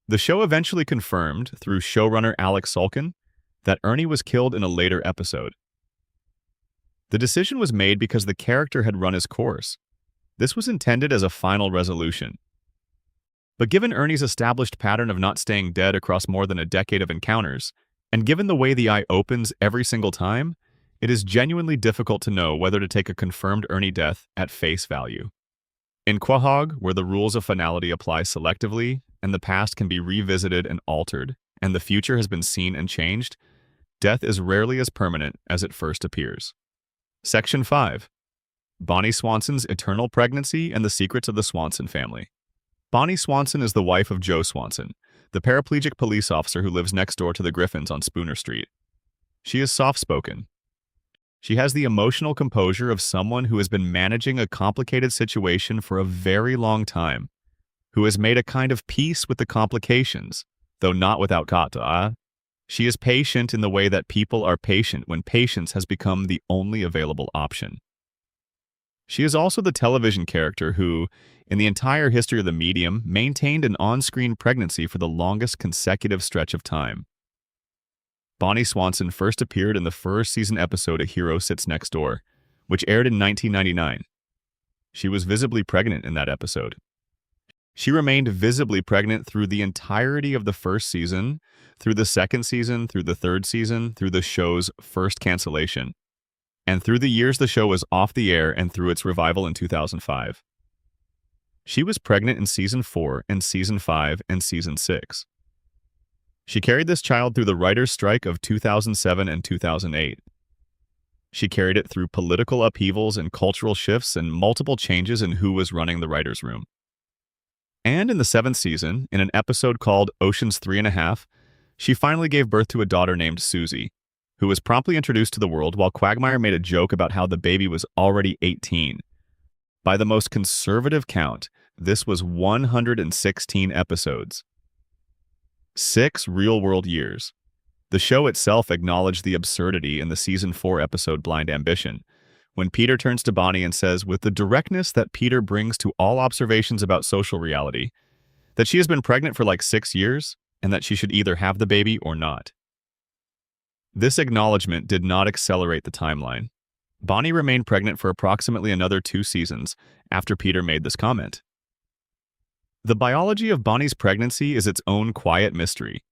The show eventually confirmed, through showrunner Alex Sulkin, that Ernie was killed in a later episode. The decision was made because the character had run his course. This was intended as a final resolution. But given Ernie's established pattern of not staying dead across more than a decade of encounters, and given the way the eye opens every single time, it is genuinely difficult to know whether to take a confirmed Ernie death at face value. In Quahog, where the rules of finality apply selectively, and the past can be revisited and altered, and the future has been seen and changed, death is rarely as permanent as it first appears. Section 5. Bonnie Swanson's Eternal Pregnancy and the Secrets of the Swanson Family. Bonnie Swanson is the wife of Joe Swanson, the paraplegic police officer who lives next door to the Griffins on Spooner Street. She is soft-spoken. She has the emotional composure of someone who has been managing a complicated situation for a very long time, who has made a kind of peace with the complications, though not without kata. She is patient in the way that people are patient when patience has become the only available option. She is also the television character who, in the entire history of the medium, maintained an on-screen pregnancy for the longest consecutive stretch of time. Bonnie Swanson first appeared in the first season episode A Hero Sits Next Door, which aired in 1999. She was visibly pregnant in that episode. She remained visibly pregnant through the entirety of the first season, through the second season, through the third season, through the show's first cancellation, and through the years the show was off the air and through its revival in 2005. She was pregnant in Season 4 and Season 5 and Season 6. She carried this child through the writer's strike of 2007 and 2008. She carried it through political upheavals and cultural shifts and multiple changes in who was running the writer's room. And in the 7th season, in an episode called Ocean's 3.5, she finally gave birth to a daughter named Susie, who was promptly introduced to the world while Quagmire made a joke about how the baby was already 18. By the most conservative count, this was 116 episodes. 6 real-world years. The show itself acknowledged the absurdity in the Season 4 episode Blind Ambition, when Peter turns to Bonnie and says, with the directness that Peter brings to all observations about social reality, that she has been pregnant for like 6 years, and that she should either have the baby or not. This acknowledgement did not accelerate the timeline. Bonnie remained pregnant for approximately another 2 seasons after Peter made this comment. The biology of Bonnie's pregnancy is its own quiet mystery.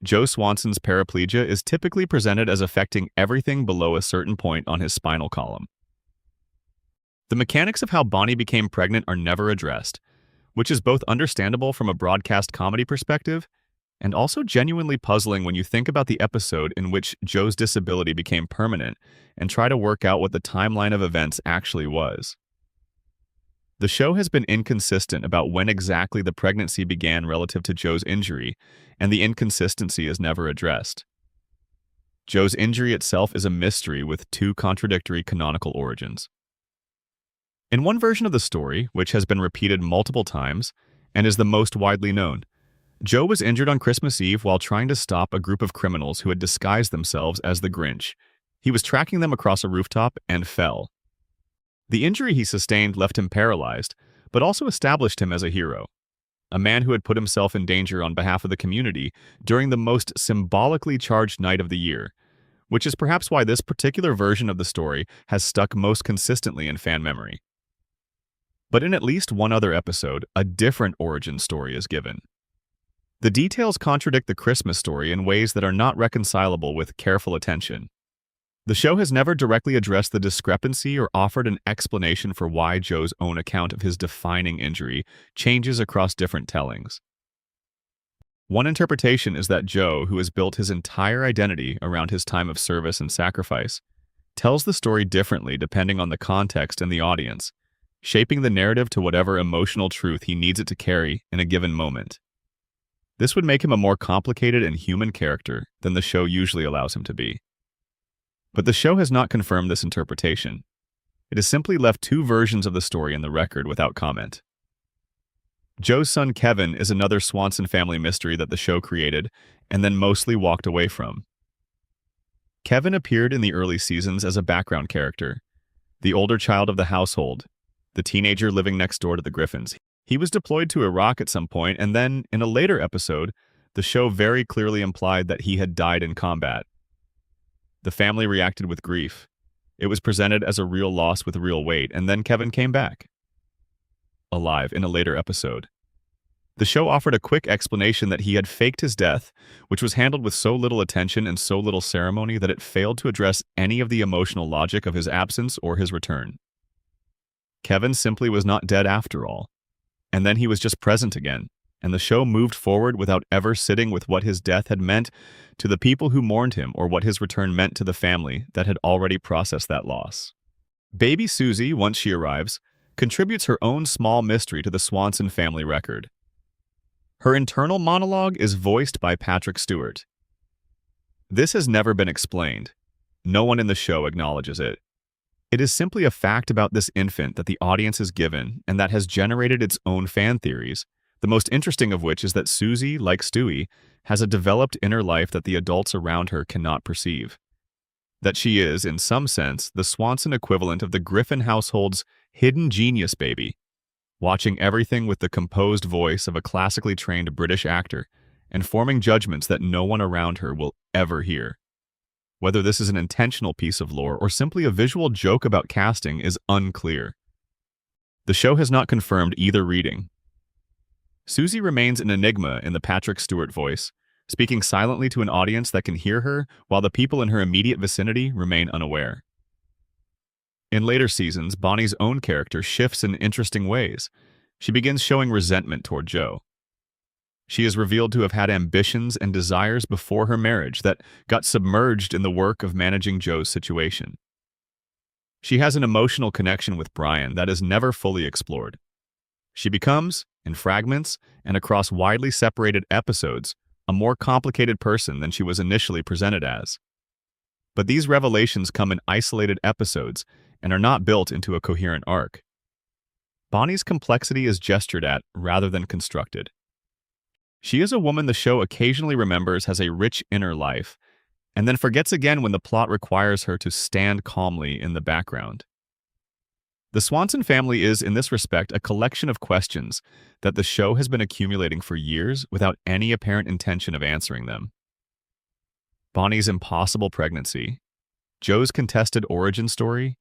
Joe Swanson's paraplegia is typically presented as affecting everything below a certain point on his spinal column. The mechanics of how Bonnie became pregnant are never addressed, which is both understandable from a broadcast comedy perspective and also genuinely puzzling when you think about the episode in which Joe's disability became permanent and try to work out what the timeline of events actually was. The show has been inconsistent about when exactly the pregnancy began relative to Joe's injury, and the inconsistency is never addressed. Joe's injury itself is a mystery with 2 contradictory canonical origins. In one version of the story, which has been repeated multiple times and is the most widely known, Joe was injured on Christmas Eve while trying to stop a group of criminals who had disguised themselves as the Grinch. He was tracking them across a rooftop and fell. The injury he sustained left him paralyzed, but also established him as a hero, a man who had put himself in danger on behalf of the community during the most symbolically charged night of the year, which is perhaps why this particular version of the story has stuck most consistently in fan memory. But in at least one other episode, a different origin story is given. The details contradict the Christmas story in ways that are not reconcilable with careful attention. The show has never directly addressed the discrepancy or offered an explanation for why Joe's own account of his defining injury changes across different tellings. One interpretation is that Joe, who has built his entire identity around his time of service and sacrifice, tells the story differently depending on the context and the audience, shaping the narrative to whatever emotional truth he needs it to carry in a given moment. This would make him a more complicated and human character than the show usually allows him to be. But the show has not confirmed this interpretation. It has simply left 2 versions of the story in the record without comment. Joe's son Kevin is another Swanson family mystery that the show created and then mostly walked away from. Kevin appeared in the early seasons as a background character, the older child of the household, the teenager living next door to the Griffins. He was deployed to Iraq at some point, and then, in a later episode, the show very clearly implied that he had died in combat. The family reacted with grief. It was presented as a real loss with real weight, and then Kevin came back, alive, in a later episode. The show offered a quick explanation that he had faked his death, which was handled with so little attention and so little ceremony that it failed to address any of the emotional logic of his absence or his return. Kevin simply was not dead after all. And then he was just present again, and the show moved forward without ever sitting with what his death had meant to the people who mourned him or what his return meant to the family that had already processed that loss. Baby Susie, once she arrives, contributes her own small mystery to the Swanson family record. Her internal monologue is voiced by Patrick Stewart. This has never been explained. No one in the show acknowledges it. It is simply a fact about this infant that the audience is given and that has generated its own fan theories, the most interesting of which is that Susie, like Stewie, has a developed inner life that the adults around her cannot perceive. That she is, in some sense, the Swanson equivalent of the Griffin household's hidden genius baby, watching everything with the composed voice of a classically trained British actor and forming judgments that no one around her will ever hear. Whether this is an intentional piece of lore or simply a visual joke about casting is unclear. The show has not confirmed either reading. Susie remains an enigma in the Patrick Stewart voice, speaking silently to an audience that can hear her while the people in her immediate vicinity remain unaware. In later seasons, Bonnie's own character shifts in interesting ways. She begins showing resentment toward Joe. She is revealed to have had ambitions and desires before her marriage that got submerged in the work of managing Joe's situation. She has an emotional connection with Brian that is never fully explored. She becomes, in fragments and across widely separated episodes, a more complicated person than she was initially presented as. But these revelations come in isolated episodes and are not built into a coherent arc. Bonnie's complexity is gestured at rather than constructed. She is a woman the show occasionally remembers has a rich inner life, and then forgets again when the plot requires her to stand calmly in the background. The Swanson family is, in this respect, a collection of questions that the show has been accumulating for years without any apparent intention of answering them. Bonnie's impossible pregnancy, Joe's contested origin story,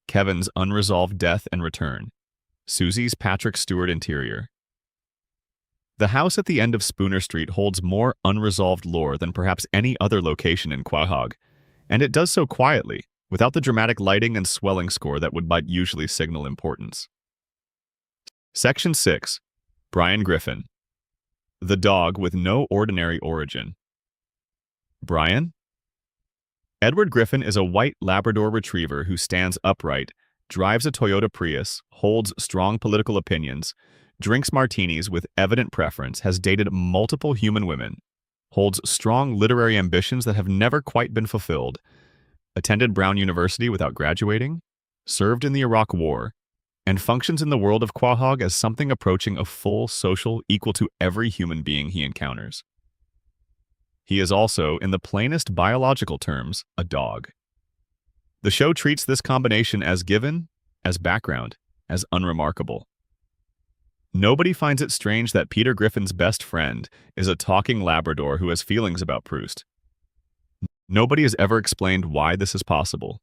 Kevin's unresolved death and return, Susie's Patrick Stewart interior. The house at the end of Spooner Street holds more unresolved lore than perhaps any other location in Quahog, and it does so quietly, without the dramatic lighting and swelling score that would usually signal importance. Section 6. Brian Griffin. The dog with no ordinary origin. Brian? Edward Griffin is a white Labrador retriever who stands upright, drives a Toyota Prius, holds strong political opinions, drinks martinis with evident preference, has dated multiple human women, holds strong literary ambitions that have never quite been fulfilled, attended Brown University without graduating, served in the Iraq War, and functions in the world of Quahog as something approaching a full social equal to every human being he encounters. He is also, in the plainest biological terms, a dog. The show treats this combination as given, as background, as unremarkable. Nobody finds it strange that Peter Griffin's best friend is a talking Labrador who has feelings about Proust. Nobody has ever explained why this is possible.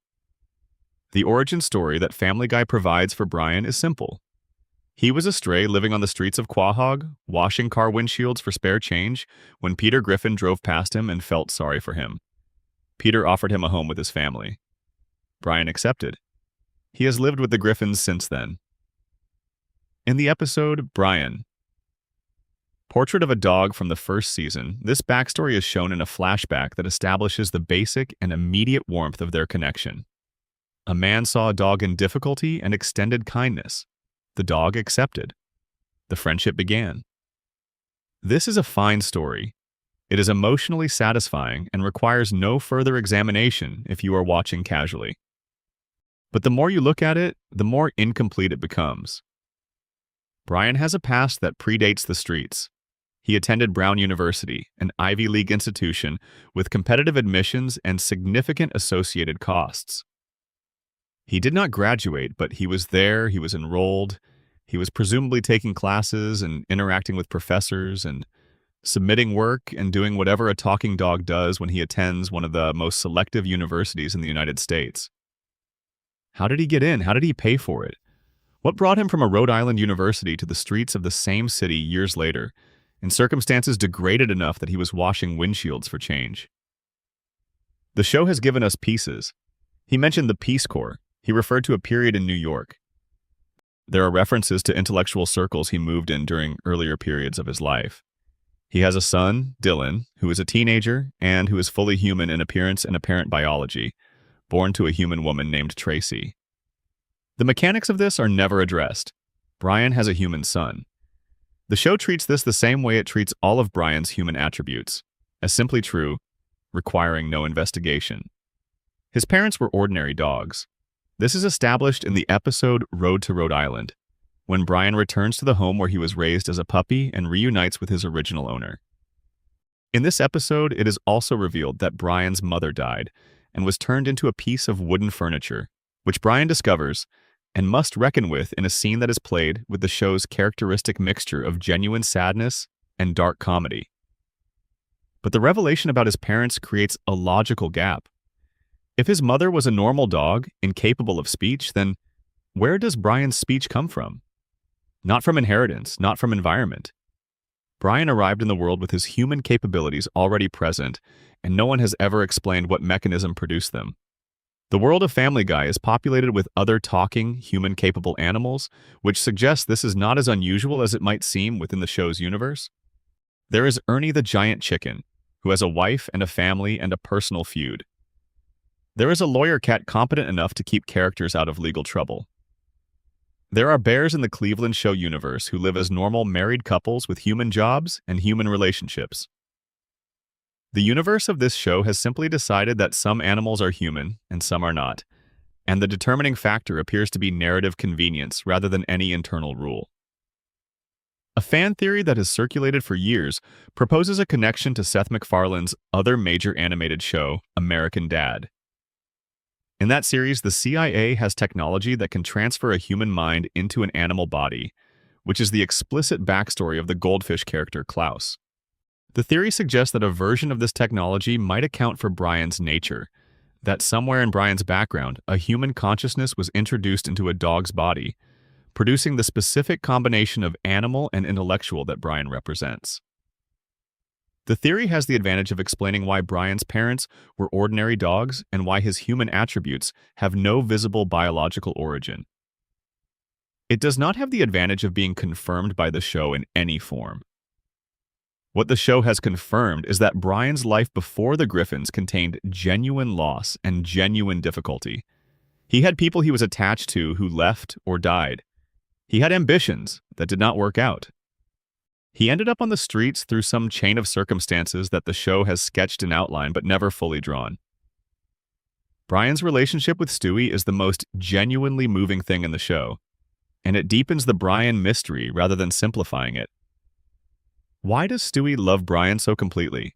The origin story that Family Guy provides for Brian is simple. He was a stray living on the streets of Quahog, washing car windshields for spare change, when Peter Griffin drove past him and felt sorry for him. Peter offered him a home with his family. Brian accepted. He has lived with the Griffins since then. In the episode, Brian. Portrait of a Dog from the first season, this backstory is shown in a flashback that establishes the basic and immediate warmth of their connection. A man saw a dog in difficulty and extended kindness. The dog accepted. The friendship began. This is a fine story. It is emotionally satisfying and requires no further examination if you are watching casually. But the more you look at it, the more incomplete it becomes. Brian has a past that predates the streets. He attended Brown University, an Ivy League institution with competitive admissions and significant associated costs. He did not graduate, but he was there, he was enrolled, he was presumably taking classes and interacting with professors and submitting work and doing whatever a talking dog does when he attends one of the most selective universities in the United States. How did he get in? How did he pay for it? What brought him from a Rhode Island university to the streets of the same city years later, in circumstances degraded enough that he was washing windshields for change? The show has given us pieces. He mentioned the Peace Corps. He referred to a period in New York. There are references to intellectual circles he moved in during earlier periods of his life. He has a son, Dylan, who is a teenager and who is fully human in appearance and apparent biology, born to a human woman named Tracy. The mechanics of this are never addressed. Brian has a human son. The show treats this the same way it treats all of Brian's human attributes, as simply true, requiring no investigation. His parents were ordinary dogs. This is established in the episode Road to Rhode Island, when Brian returns to the home where he was raised as a puppy and reunites with his original owner. In this episode, it is also revealed that Brian's mother died and was turned into a piece of wooden furniture, which Brian discovers and must reckon with in a scene that is played with the show's characteristic mixture of genuine sadness and dark comedy. But the revelation about his parents creates a logical gap. If his mother was a normal dog, incapable of speech, then where does Brian's speech come from? Not from inheritance, not from environment. Brian arrived in the world with his human capabilities already present, and no one has ever explained what mechanism produced them. The world of Family Guy is populated with other talking, human-capable animals, which suggests this is not as unusual as it might seem within the show's universe. There is Ernie the giant chicken, who has a wife and a family and a personal feud. There is a lawyer cat competent enough to keep characters out of legal trouble. There are bears in the Cleveland show universe who live as normal married couples with human jobs and human relationships. The universe of this show has simply decided that some animals are human and some are not, and the determining factor appears to be narrative convenience rather than any internal rule. A fan theory that has circulated for years proposes a connection to Seth MacFarlane's other major animated show, American Dad. In that series, the CIA has technology that can transfer a human mind into an animal body, which is the explicit backstory of the goldfish character Klaus. The theory suggests that a version of this technology might account for Brian's nature, that somewhere in Brian's background, a human consciousness was introduced into a dog's body, producing the specific combination of animal and intellectual that Brian represents. The theory has the advantage of explaining why Brian's parents were ordinary dogs and why his human attributes have no visible biological origin. It does not have the advantage of being confirmed by the show in any form. What the show has confirmed is that Brian's life before the Griffins contained genuine loss and genuine difficulty. He had people he was attached to who left or died. He had ambitions that did not work out. He ended up on the streets through some chain of circumstances that the show has sketched in outline but never fully drawn. Brian's relationship with Stewie is the most genuinely moving thing in the show, and it deepens the Brian mystery rather than simplifying it. Why does Stewie love Brian so completely?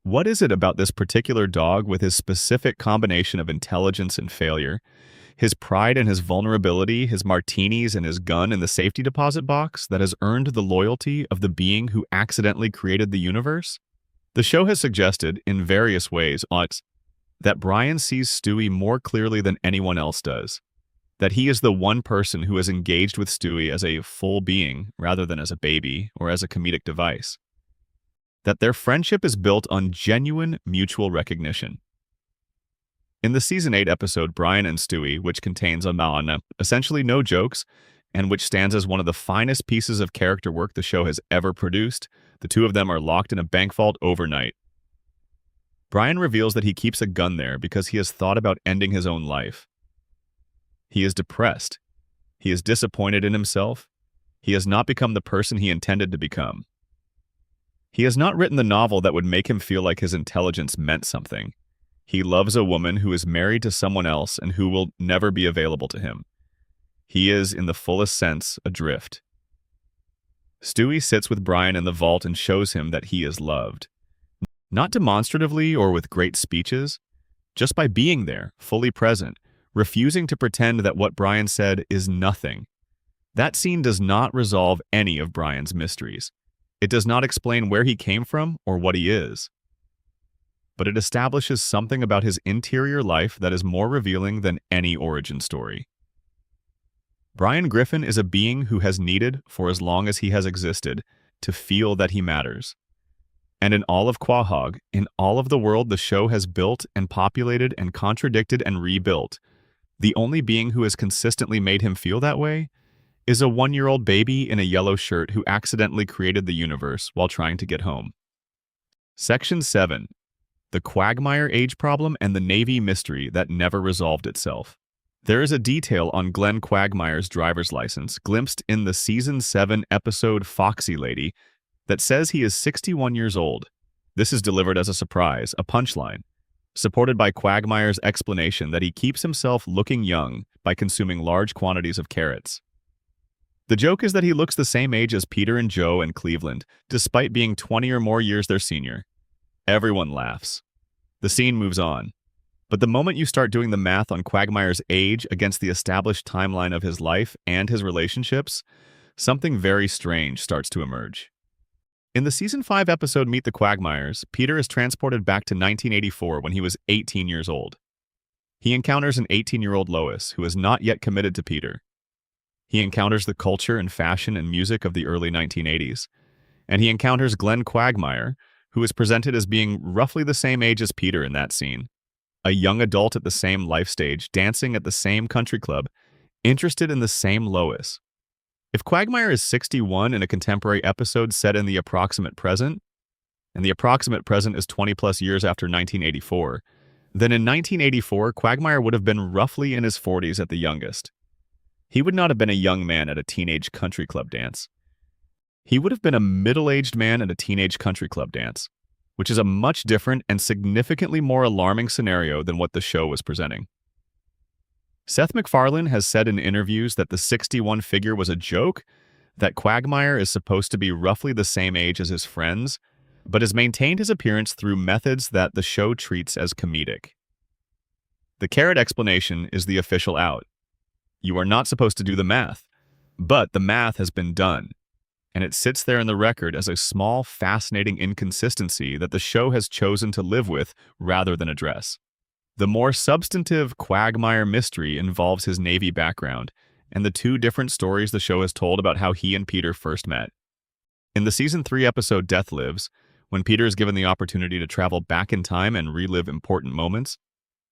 What is it about this particular dog with his specific combination of intelligence and failure, his pride and his vulnerability, his martinis and his gun in the safety deposit box that has earned the loyalty of the being who accidentally created the universe? The show has suggested, in various ways, that Brian sees Stewie more clearly than anyone else does, that he is the one person who has engaged with Stewie as a full being rather than as a baby or as a comedic device, that their friendship is built on genuine mutual recognition. In the Season 8 episode Brian and Stewie, which contains essentially no jokes, and which stands as one of the finest pieces of character work the show has ever produced, the two of them are locked in a bank vault overnight. Brian reveals that he keeps a gun there because he has thought about ending his own life. He is depressed. He is disappointed in himself. He has not become the person he intended to become. He has not written the novel that would make him feel like his intelligence meant something. He loves a woman who is married to someone else and who will never be available to him. He is, in the fullest sense, adrift. Stewie sits with Brian in the vault and shows him that he is loved. Not demonstratively or with great speeches, just by being there, fully present, refusing to pretend that what Brian said is nothing. That scene does not resolve any of Brian's mysteries. It does not explain where he came from or what he is. But it establishes something about his interior life that is more revealing than any origin story. Brian Griffin is a being who has needed, for as long as he has existed, to feel that he matters. And in all of Quahog, in all of the world the show has built and populated and contradicted and rebuilt, the only being who has consistently made him feel that way is a 1-year-old baby in a yellow shirt who accidentally created the universe while trying to get home. Section 7. The Quagmire age problem and the Navy mystery that never resolved itself. There is a detail on Glenn Quagmire's driver's license, glimpsed in the Season 7 episode Foxy Lady, that says he is 61 years old. This is delivered as a surprise, a punchline, supported by Quagmire's explanation that he keeps himself looking young by consuming large quantities of carrots. The joke is that he looks the same age as Peter and Joe in Cleveland, despite being 20 or more years their senior. Everyone laughs. The scene moves on. But the moment you start doing the math on Quagmire's age against the established timeline of his life and his relationships, something very strange starts to emerge. In the Season 5 episode Meet the Quagmires, Peter is transported back to 1984 when he was 18 years old. He encounters an 18-year-old Lois who is not yet committed to Peter. He encounters the culture and fashion and music of the early 1980s. And he encounters Glenn Quagmire, who is presented as being roughly the same age as Peter in that scene. A young adult at the same life stage, dancing at the same country club, interested in the same Lois. If Quagmire is 61 in a contemporary episode set in the approximate present, and the approximate present is 20 plus years after 1984, then in 1984, Quagmire would have been roughly in his 40s at the youngest. He would not have been a young man at a teenage country club dance. He would have been a middle-aged man at a teenage country club dance, which is a much different and significantly more alarming scenario than what the show was presenting. Seth MacFarlane has said in interviews that the 61 figure was a joke, that Quagmire is supposed to be roughly the same age as his friends, but has maintained his appearance through methods that the show treats as comedic. The carrot explanation is the official out. You are not supposed to do the math, but the math has been done, and it sits there in the record as a small, fascinating inconsistency that the show has chosen to live with rather than address. The more substantive Quagmire mystery involves his Navy background and the two different stories the show has told about how he and Peter first met. In the Season 3 episode Death Lives, when Peter is given the opportunity to travel back in time and relive important moments,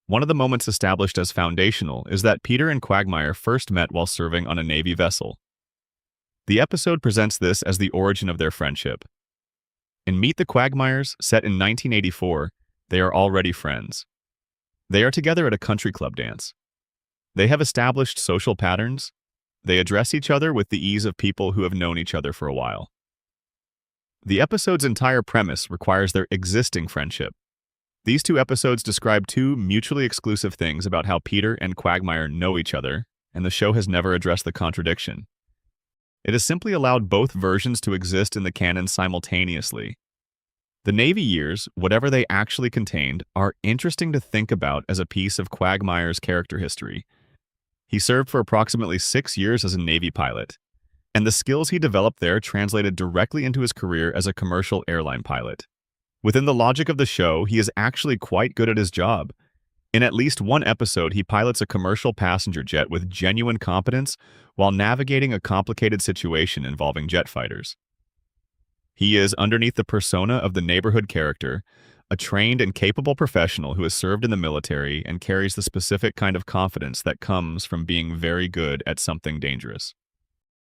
one of the moments established as foundational is that Peter and Quagmire first met while serving on a Navy vessel. The episode presents this as the origin of their friendship. In Meet the Quagmires, set in 1984, they are already friends. They are together at a country club dance. They have established social patterns. They address each other with the ease of people who have known each other for a while. The episode's entire premise requires their existing friendship. These two episodes describe two mutually exclusive things about how Peter and Quagmire know each other, and the show has never addressed the contradiction. It has simply allowed both versions to exist in the canon simultaneously. The Navy years, whatever they actually contained, are interesting to think about as a piece of Quagmire's character history. He served for approximately 6 years as a Navy pilot, and the skills he developed there translated directly into his career as a commercial airline pilot. Within the logic of the show, he is actually quite good at his job. In at least one episode, he pilots a commercial passenger jet with genuine competence while navigating a complicated situation involving jet fighters. He is, underneath the persona of the neighborhood character, a trained and capable professional who has served in the military and carries the specific kind of confidence that comes from being very good at something dangerous.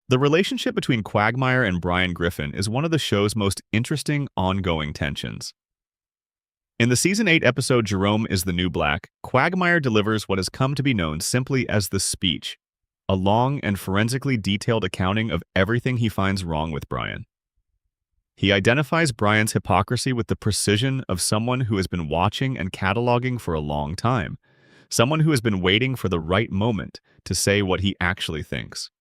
The relationship between Quagmire and Brian Griffin is one of the show's most interesting ongoing tensions. In the Season 8 episode Jerome is the New Black, Quagmire delivers what has come to be known simply as the speech, a long and forensically detailed accounting of everything he finds wrong with Brian. He identifies Brian's hypocrisy with the precision of someone who has been watching and cataloging for a long time, someone who has been waiting for the right moment to say what he actually thinks.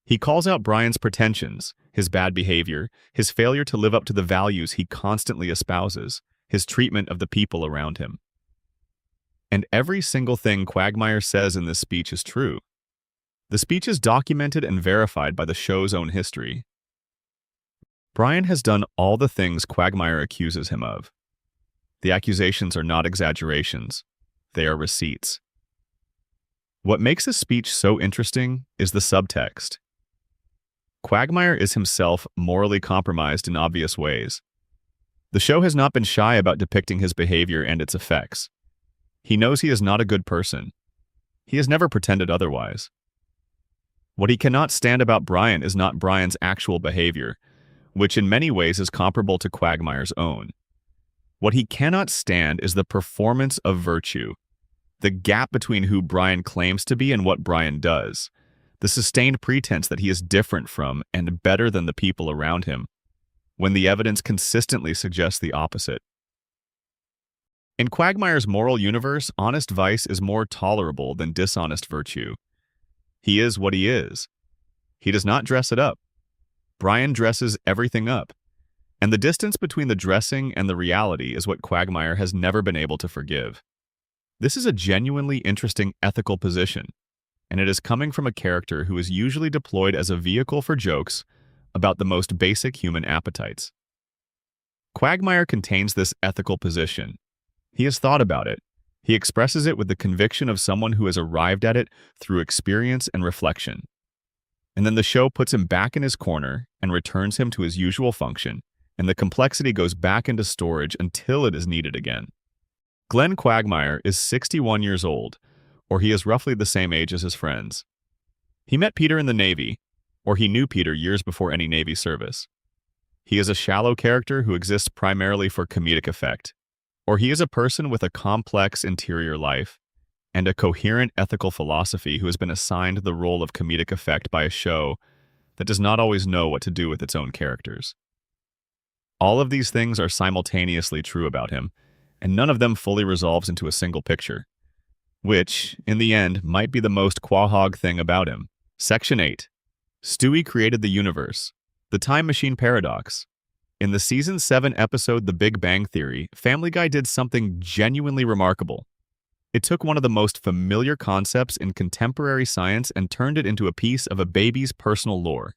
He calls out Brian's pretensions, his bad behavior, his failure to live up to the values he constantly espouses, his treatment of the people around him. And every single thing Quagmire says in this speech is true. The speech is documented and verified by the show's own history. Brian has done all the things Quagmire accuses him of. The accusations are not exaggerations. They are receipts. What makes this speech so interesting is the subtext. Quagmire is himself morally compromised in obvious ways. The show has not been shy about depicting his behavior and its effects. He knows he is not a good person. He has never pretended otherwise. What he cannot stand about Brian is not Brian's actual behavior, which in many ways is comparable to Quagmire's own. What he cannot stand is the performance of virtue, the gap between who Brian claims to be and what Brian does, the sustained pretense that he is different from and better than the people around him, when the evidence consistently suggests the opposite. In Quagmire's moral universe, honest vice is more tolerable than dishonest virtue. He is what he is. He does not dress it up. Brian dresses everything up, and the distance between the dressing and the reality is what Quagmire has never been able to forgive. This is a genuinely interesting ethical position, and it is coming from a character who is usually deployed as a vehicle for jokes about the most basic human appetites. Quagmire contains this ethical position. He has thought about it. He expresses it with the conviction of someone who has arrived at it through experience and reflection. And then the show puts him back in his corner and returns him to his usual function, and the complexity goes back into storage until it is needed again. Glenn Quagmire is 61 years old, or he is roughly the same age as his friends. He met Peter in the Navy, or he knew Peter years before any Navy service. He is a shallow character who exists primarily for comedic effect, or he is a person with a complex interior life and a coherent ethical philosophy who has been assigned the role of comedic effect by a show that does not always know what to do with its own characters. All of these things are simultaneously true about him, and none of them fully resolves into a single picture, which, in the end, might be the most Quahog thing about him. Section 8. Stewie created the universe. The Time Machine Paradox. In the Season 7 episode The Big Bang Theory, Family Guy did something genuinely remarkable. It took one of the most familiar concepts in contemporary science and turned it into a piece of a baby's personal lore.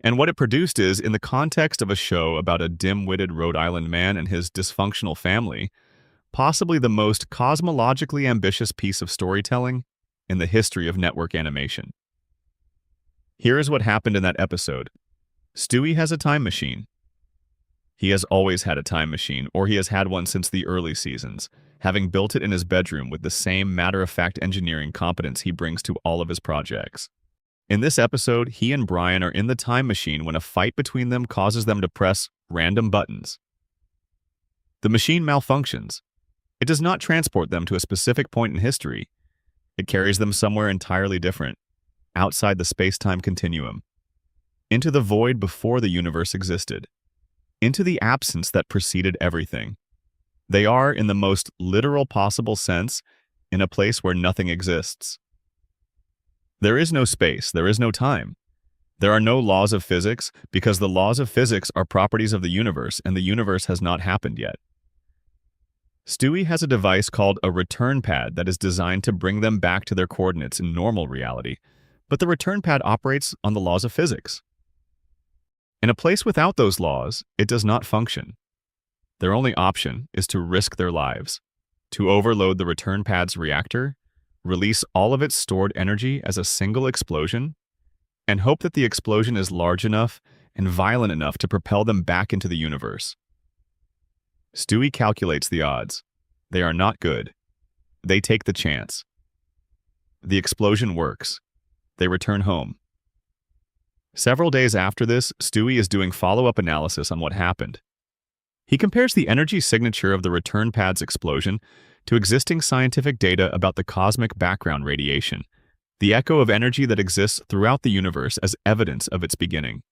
And what it produced is, in the context of a show about a dim-witted Rhode Island man and his dysfunctional family, possibly the most cosmologically ambitious piece of storytelling in the history of network animation. Here is what happened in that episode. Stewie has a time machine. He has always had a time machine, or he has had one since the early seasons, having built it in his bedroom with the same matter-of-fact engineering competence he brings to all of his projects. In this episode, he and Brian are in the time machine when a fight between them causes them to press random buttons. The machine malfunctions. It does not transport them to a specific point in history. It carries them somewhere entirely different, outside the space-time continuum, into the void before the universe existed, into the absence that preceded everything. They are, in the most literal possible sense, in a place where nothing exists. There is no space, there is no time. There are no laws of physics, because the laws of physics are properties of the universe, and the universe has not happened yet. Stewie has a device called a return pad that is designed to bring them back to their coordinates in normal reality, but the return pad operates on the laws of physics. In a place without those laws, it does not function. Their only option is to risk their lives, to overload the return pad's reactor, release all of its stored energy as a single explosion, and hope that the explosion is large enough and violent enough to propel them back into the universe. Stewie calculates the odds. They are not good. They take the chance. The explosion works. They return home. Several days after this, Stewie is doing follow-up analysis on what happened. He compares the energy signature of the return pad's explosion to existing scientific data about the cosmic background radiation, the echo of energy that exists throughout the universe as evidence of its beginning.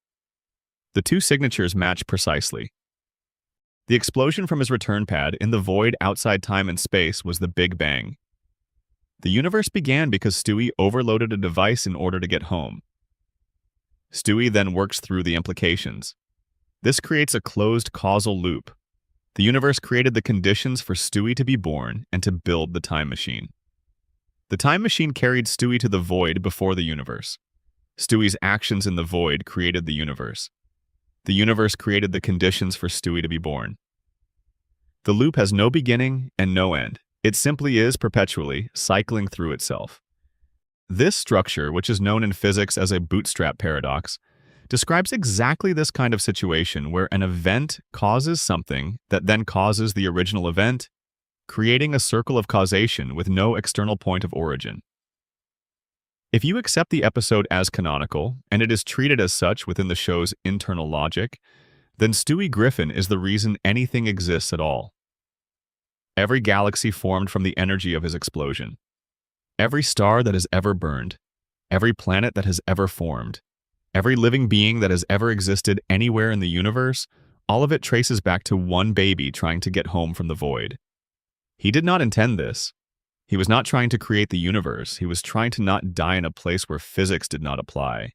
The two signatures match precisely. The explosion from his return pad in the void outside time and space was the Big Bang. The universe began because Stewie overloaded a device in order to get home. Stewie then works through the implications. This creates a closed causal loop. The universe created the conditions for Stewie to be born and to build the time machine. The time machine carried Stewie to the void before the universe. Stewie's actions in the void created the universe. The universe created the conditions for Stewie to be born. The loop has no beginning and no end. It simply is perpetually cycling through itself. This structure, which is known in physics as a bootstrap paradox, describes exactly this kind of situation where an event causes something that then causes the original event, creating a circle of causation with no external point of origin. If you accept the episode as canonical, and it is treated as such within the show's internal logic, then Stewie Griffin is the reason anything exists at all. Every galaxy formed from the energy of his explosion. Every star that has ever burned. Every planet that has ever formed. Every living being that has ever existed anywhere in the universe, all of it traces back to one baby trying to get home from the void. He did not intend this. He was not trying to create the universe. He was trying to not die in a place where physics did not apply.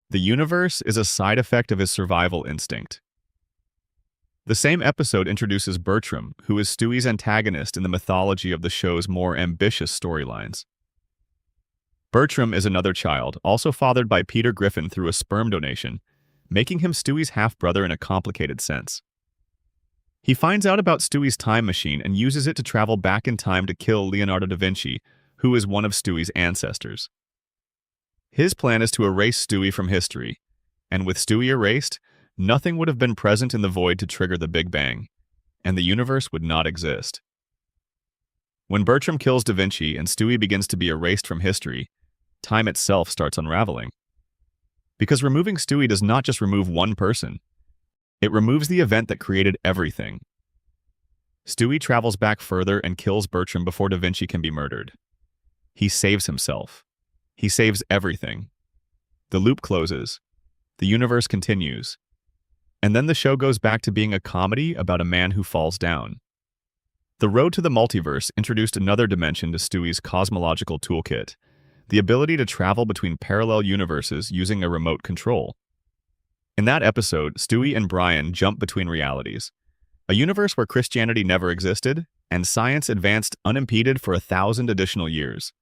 The universe is a side effect of his survival instinct. The same episode introduces Bertram, who is Stewie's antagonist in the mythology of the show's more ambitious storylines. Bertram is another child, also fathered by Peter Griffin through a sperm donation, making him Stewie's half-brother in a complicated sense. He finds out about Stewie's time machine and uses it to travel back in time to kill Leonardo da Vinci, who is one of Stewie's ancestors. His plan is to erase Stewie from history, and with Stewie erased, nothing would have been present in the void to trigger the Big Bang, and the universe would not exist. When Bertram kills Da Vinci and Stewie begins to be erased from history, time itself starts unraveling. Because removing Stewie does not just remove one person, it removes the event that created everything. Stewie travels back further and kills Bertram before Da Vinci can be murdered. He saves himself. He saves everything. The loop closes. The universe continues. And then the show goes back to being a comedy about a man who falls down. The road to the multiverse introduced another dimension to Stewie's cosmological toolkit, the ability to travel between parallel universes using a remote control. In that episode, Stewie and Brian jump between realities, a universe where Christianity never existed and science advanced unimpeded for 1,000 additional years,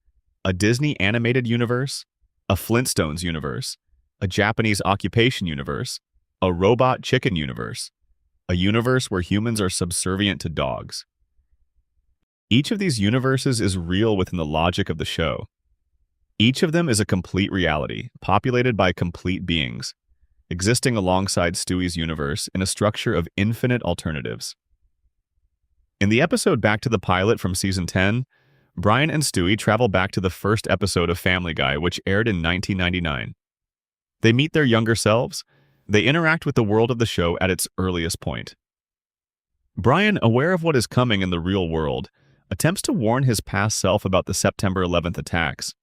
a Disney animated universe, a Flintstones universe, a Japanese occupation universe, a robot chicken universe, a universe where humans are subservient to dogs. Each of these universes is real within the logic of the show. Each of them is a complete reality, populated by complete beings, existing alongside Stewie's universe in a structure of infinite alternatives. In the episode Back to the Pilot from Season 10, Brian and Stewie travel back to the first episode of Family Guy, which aired in 1999. They meet their younger selves. They interact with the world of the show at its earliest point. Brian, aware of what is coming in the real world, attempts to warn his past self about the September 11th attacks.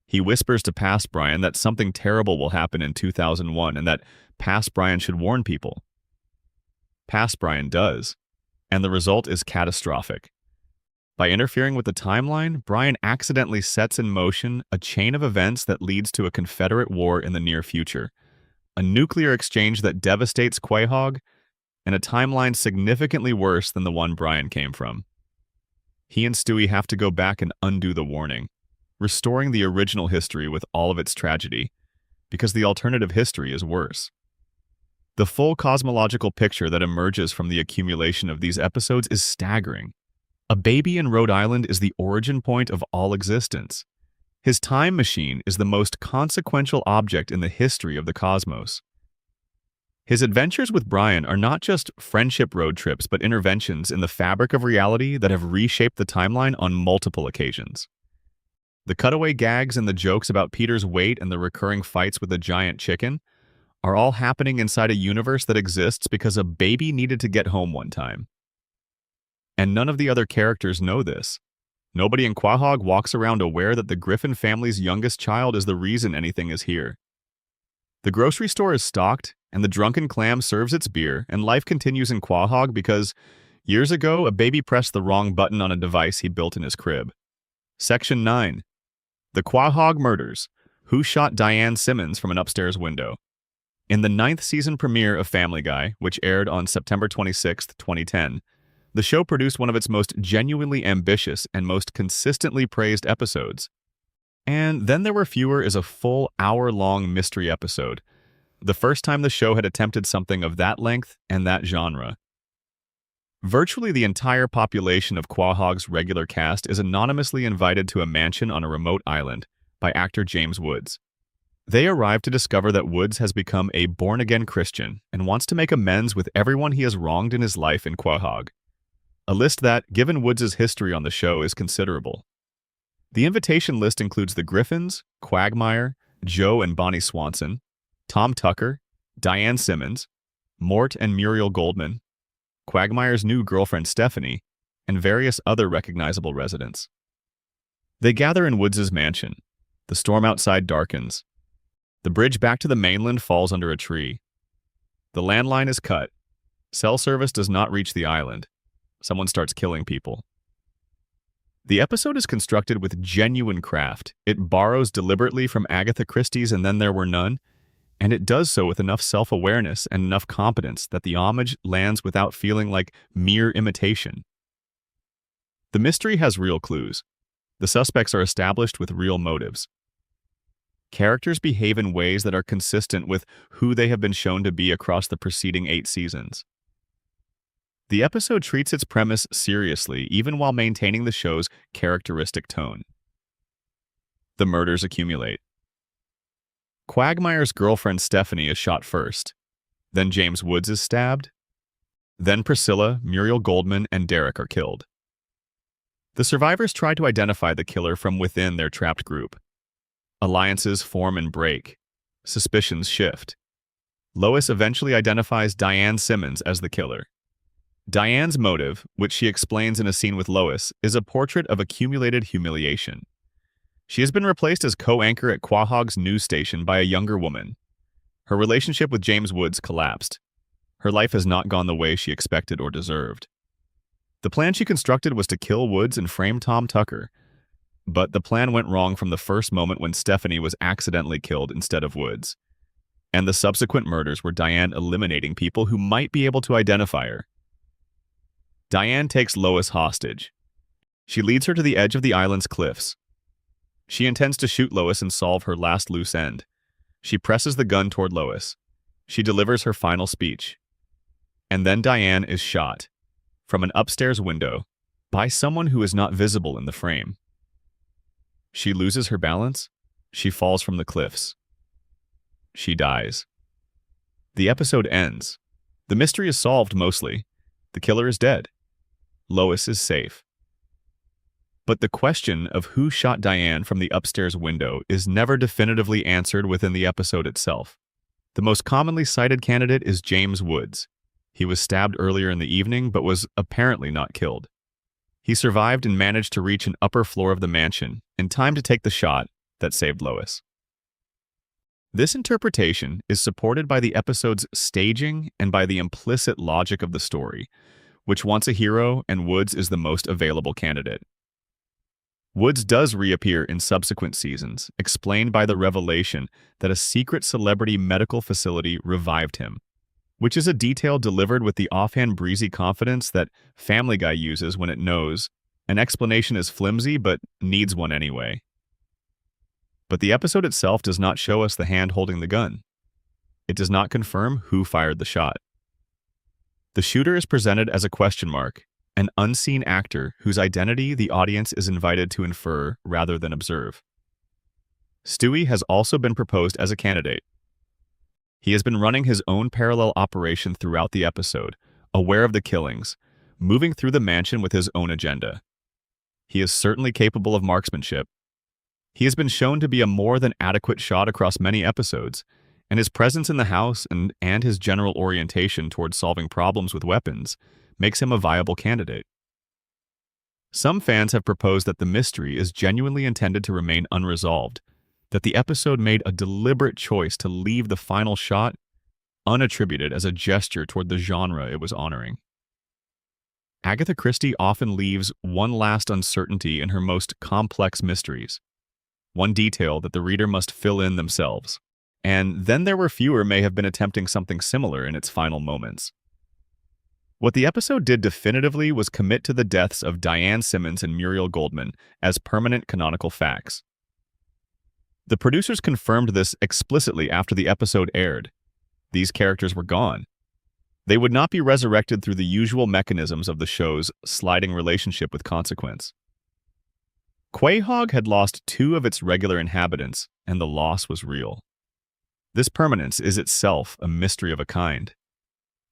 He whispers to past Brian that something terrible will happen in 2001 and that past Brian should warn people. Past Brian does, and the result is catastrophic. By interfering with the timeline, Brian accidentally sets in motion a chain of events that leads to a Confederate war in the near future, a nuclear exchange that devastates Quahog, and a timeline significantly worse than the one Brian came from. He and Stewie have to go back and undo the warning, restoring the original history with all of its tragedy, because the alternative history is worse. The full cosmological picture that emerges from the accumulation of these episodes is staggering. A baby in Rhode Island is the origin point of all existence. His time machine is the most consequential object in the history of the cosmos. His adventures with Brian are not just friendship road trips, but interventions in the fabric of reality that have reshaped the timeline on multiple occasions. The cutaway gags and the jokes about Peter's weight and the recurring fights with a giant chicken are all happening inside a universe that exists because a baby needed to get home one time. And none of the other characters know this. Nobody in Quahog walks around aware that the Griffin family's youngest child is the reason anything is here. The grocery store is stocked, and the Drunken Clam serves its beer, and life continues in Quahog because, years ago, a baby pressed the wrong button on a device he built in his crib. Section 9. The Quahog Murders. Who shot Diane Simmons from an upstairs window? In the 9th season premiere of Family Guy, which aired on September 26, 2010, the show produced one of its most genuinely ambitious and most consistently praised episodes. And then there were fewer is a full hour-long mystery episode, the first time the show had attempted something of that length and that genre. Virtually the entire population of Quahog's regular cast is anonymously invited to a mansion on a remote island by actor James Woods. They arrive to discover that Woods has become a born-again Christian and wants to make amends with everyone he has wronged in his life in Quahog. A list that, given Woods' history on the show, is considerable. The invitation list includes the Griffins, Quagmire, Joe and Bonnie Swanson, Tom Tucker, Diane Simmons, Mort and Muriel Goldman, Quagmire's new girlfriend Stephanie, and various other recognizable residents. They gather in Woods' mansion. The storm outside darkens. The bridge back to the mainland falls under a tree. The landline is cut. Cell service does not reach the island. Someone starts killing people. The episode is constructed with genuine craft. It borrows deliberately from Agatha Christie's And Then There Were None, and it does so with enough self-awareness and enough competence that the homage lands without feeling like mere imitation. The mystery has real clues. The suspects are established with real motives. Characters behave in ways that are consistent with who they have been shown to be across the preceding 8 seasons. The episode treats its premise seriously, even while maintaining the show's characteristic tone. The murders accumulate. Quagmire's girlfriend Stephanie is shot first. Then James Woods is stabbed. Then Priscilla, Muriel Goldman, and Derek are killed. The survivors try to identify the killer from within their trapped group. Alliances form and break. Suspicions shift. Lois eventually identifies Diane Simmons as the killer. Diane's motive, which she explains in a scene with Lois, is a portrait of accumulated humiliation. She has been replaced as co-anchor at Quahog's news station by a younger woman. Her relationship with James Woods collapsed. Her life has not gone the way she expected or deserved. The plan she constructed was to kill Woods and frame Tom Tucker, but the plan went wrong from the first moment when Stephanie was accidentally killed instead of Woods. And the subsequent murders were Diane eliminating people who might be able to identify her. Diane takes Lois hostage. She leads her to the edge of the island's cliffs. She intends to shoot Lois and solve her last loose end. She presses the gun toward Lois. She delivers her final speech. And then Diane is shot, from an upstairs window, by someone who is not visible in the frame. She loses her balance. She falls from the cliffs. She dies. The episode ends. The mystery is solved mostly. The killer is dead. Lois is safe. But the question of who shot Diane from the upstairs window is never definitively answered within the episode itself. The most commonly cited candidate is James Woods. He was stabbed earlier in the evening but was apparently not killed. He survived and managed to reach an upper floor of the mansion in time to take the shot that saved Lois. This interpretation is supported by the episode's staging and by the implicit logic of the story, which wants a hero and Woods is the most available candidate. Woods does reappear in subsequent seasons, explained by the revelation that a secret celebrity medical facility revived him, which is a detail delivered with the offhand breezy confidence that Family Guy uses when it knows an explanation is flimsy but needs one anyway. But the episode itself does not show us the hand holding the gun. It does not confirm who fired the shot. The shooter is presented as a question mark, an unseen actor whose identity the audience is invited to infer rather than observe. Stewie has also been proposed as a candidate. He has been running his own parallel operation throughout the episode, aware of the killings, moving through the mansion with his own agenda. He is certainly capable of marksmanship. He has been shown to be a more than adequate shot across many episodes, and his presence in the house and his general orientation towards solving problems with weapons makes him a viable candidate. Some fans have proposed that the mystery is genuinely intended to remain unresolved, that the episode made a deliberate choice to leave the final shot unattributed as a gesture toward the genre it was honoring. Agatha Christie often leaves one last uncertainty in her most complex mysteries, one detail that the reader must fill in themselves. And then there were fewer may have been attempting something similar in its final moments. What the episode did definitively was commit to the deaths of Diane Simmons and Muriel Goldman as permanent canonical facts. The producers confirmed this explicitly after the episode aired. These characters were gone. They would not be resurrected through the usual mechanisms of the show's sliding relationship with consequence. Quahog had lost 2 of its regular inhabitants, and the loss was real. This permanence is itself a mystery of a kind.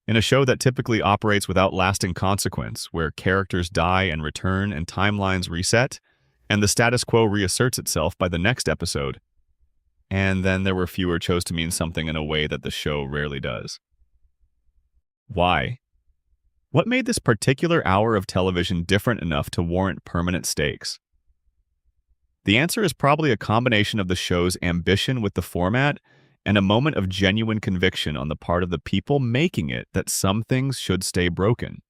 In a show that typically operates without lasting consequence, where characters die and return and timelines reset, and the status quo reasserts itself by the next episode, and then there were fewer chose to mean something in a way that the show rarely does. Why? What made this particular hour of television different enough to warrant permanent stakes? The answer is probably a combination of the show's ambition with the format and a moment of genuine conviction on the part of the people making it that some things should stay broken.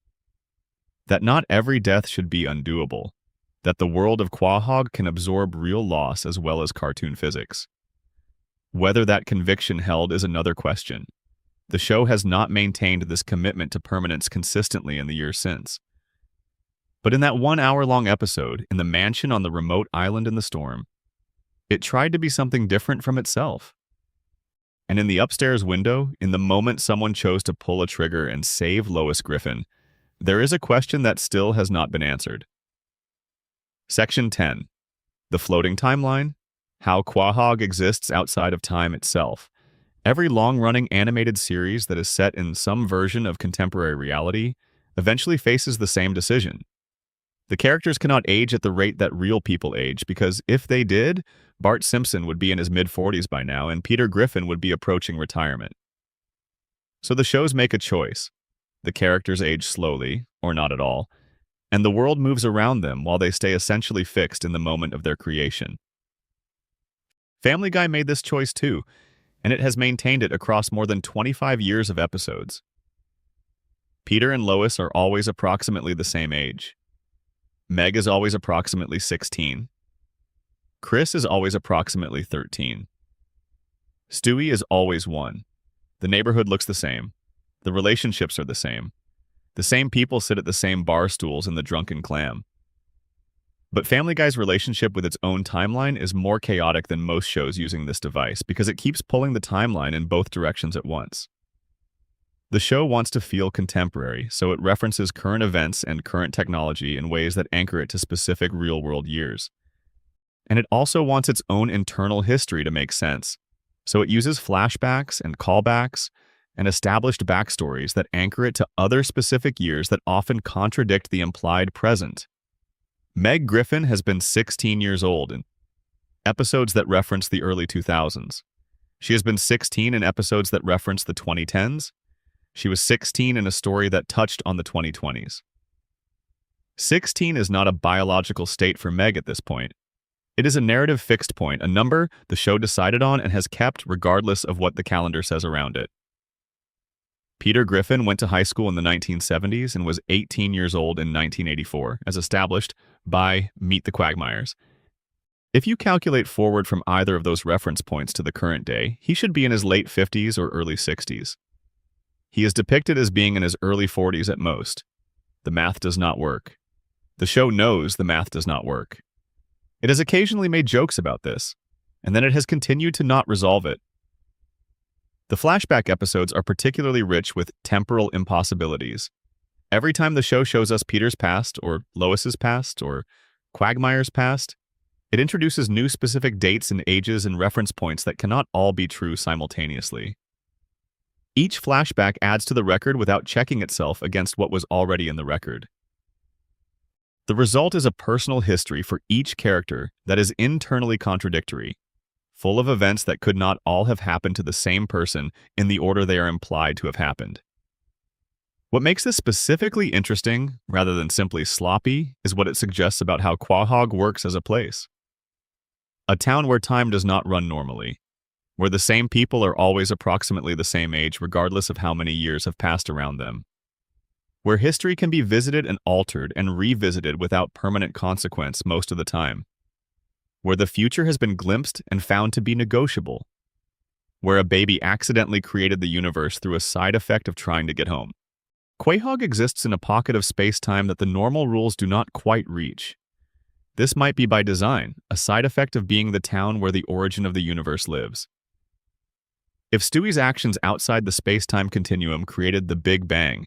That not every death should be undoable. That the world of Quahog can absorb real loss as well as cartoon physics. Whether that conviction held is another question. The show has not maintained this commitment to permanence consistently in the years since. But in that 1-hour-long episode, in the mansion on the remote island in the storm, it tried to be something different from itself. And in the upstairs window, in the moment someone chose to pull a trigger and save Lois Griffin, there is a question that still has not been answered. Section 10. The floating timeline. How Quahog exists outside of time itself. Every long-running animated series that is set in some version of contemporary reality eventually faces the same decision. The characters cannot age at the rate that real people age because if they did, Bart Simpson would be in his mid-40s by now, and Peter Griffin would be approaching retirement. So the shows make a choice. The characters age slowly, or not at all, and the world moves around them while they stay essentially fixed in the moment of their creation. Family Guy made this choice too, and it has maintained it across more than 25 years of episodes. Peter and Lois are always approximately the same age. Meg is always approximately 16. Chris is always approximately 13. Stewie is always 1. The neighborhood looks the same. The relationships are the same. The same people sit at the same bar stools in the Drunken Clam. But Family Guy's relationship with its own timeline is more chaotic than most shows using this device because it keeps pulling the timeline in both directions at once. The show wants to feel contemporary, so it references current events and current technology in ways that anchor it to specific real-world years. And it also wants its own internal history to make sense, so it uses flashbacks and callbacks and established backstories that anchor it to other specific years that often contradict the implied present. Meg Griffin has been 16 years old in episodes that reference the early 2000s. She has been 16 in episodes that reference the 2010s. She was 16 in a story that touched on the 2020s. 16 is not a biological state for Meg at this point. It is a narrative fixed point, a number the show decided on and has kept regardless of what the calendar says around it. Peter Griffin went to high school in the 1970s and was 18 years old in 1984, as established by Meet the Quagmires. If you calculate forward from either of those reference points to the current day, he should be in his late 50s or early 60s. He is depicted as being in his early 40s at most. The math does not work. The show knows the math does not work. It has occasionally made jokes about this, and then it has continued to not resolve it. The flashback episodes are particularly rich with temporal impossibilities. Every time the show shows us Peter's past, or Lois's past, or Quagmire's past, it introduces new specific dates and ages and reference points that cannot all be true simultaneously. Each flashback adds to the record without checking itself against what was already in the record. The result is a personal history for each character that is internally contradictory, full of events that could not all have happened to the same person in the order they are implied to have happened. What makes this specifically interesting, rather than simply sloppy, is what it suggests about how Quahog works as a place. A town where time does not run normally, where the same people are always approximately the same age regardless of how many years have passed around them. Where history can be visited and altered and revisited without permanent consequence most of the time. Where the future has been glimpsed and found to be negotiable. Where a baby accidentally created the universe through a side effect of trying to get home. Quahog exists in a pocket of space-time that the normal rules do not quite reach. This might be by design, a side effect of being the town where the origin of the universe lives. If Stewie's actions outside the space-time continuum created the Big Bang,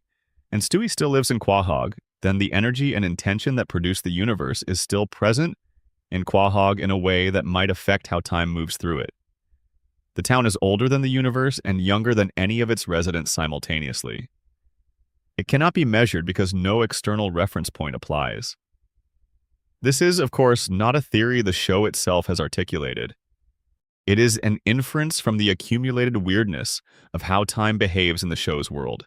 and Stewie still lives in Quahog, then the energy and intention that produced the universe is still present in Quahog in a way that might affect how time moves through it. The town is older than the universe and younger than any of its residents simultaneously. It cannot be measured because no external reference point applies. This is, of course, not a theory the show itself has articulated. It is an inference from the accumulated weirdness of how time behaves in the show's world,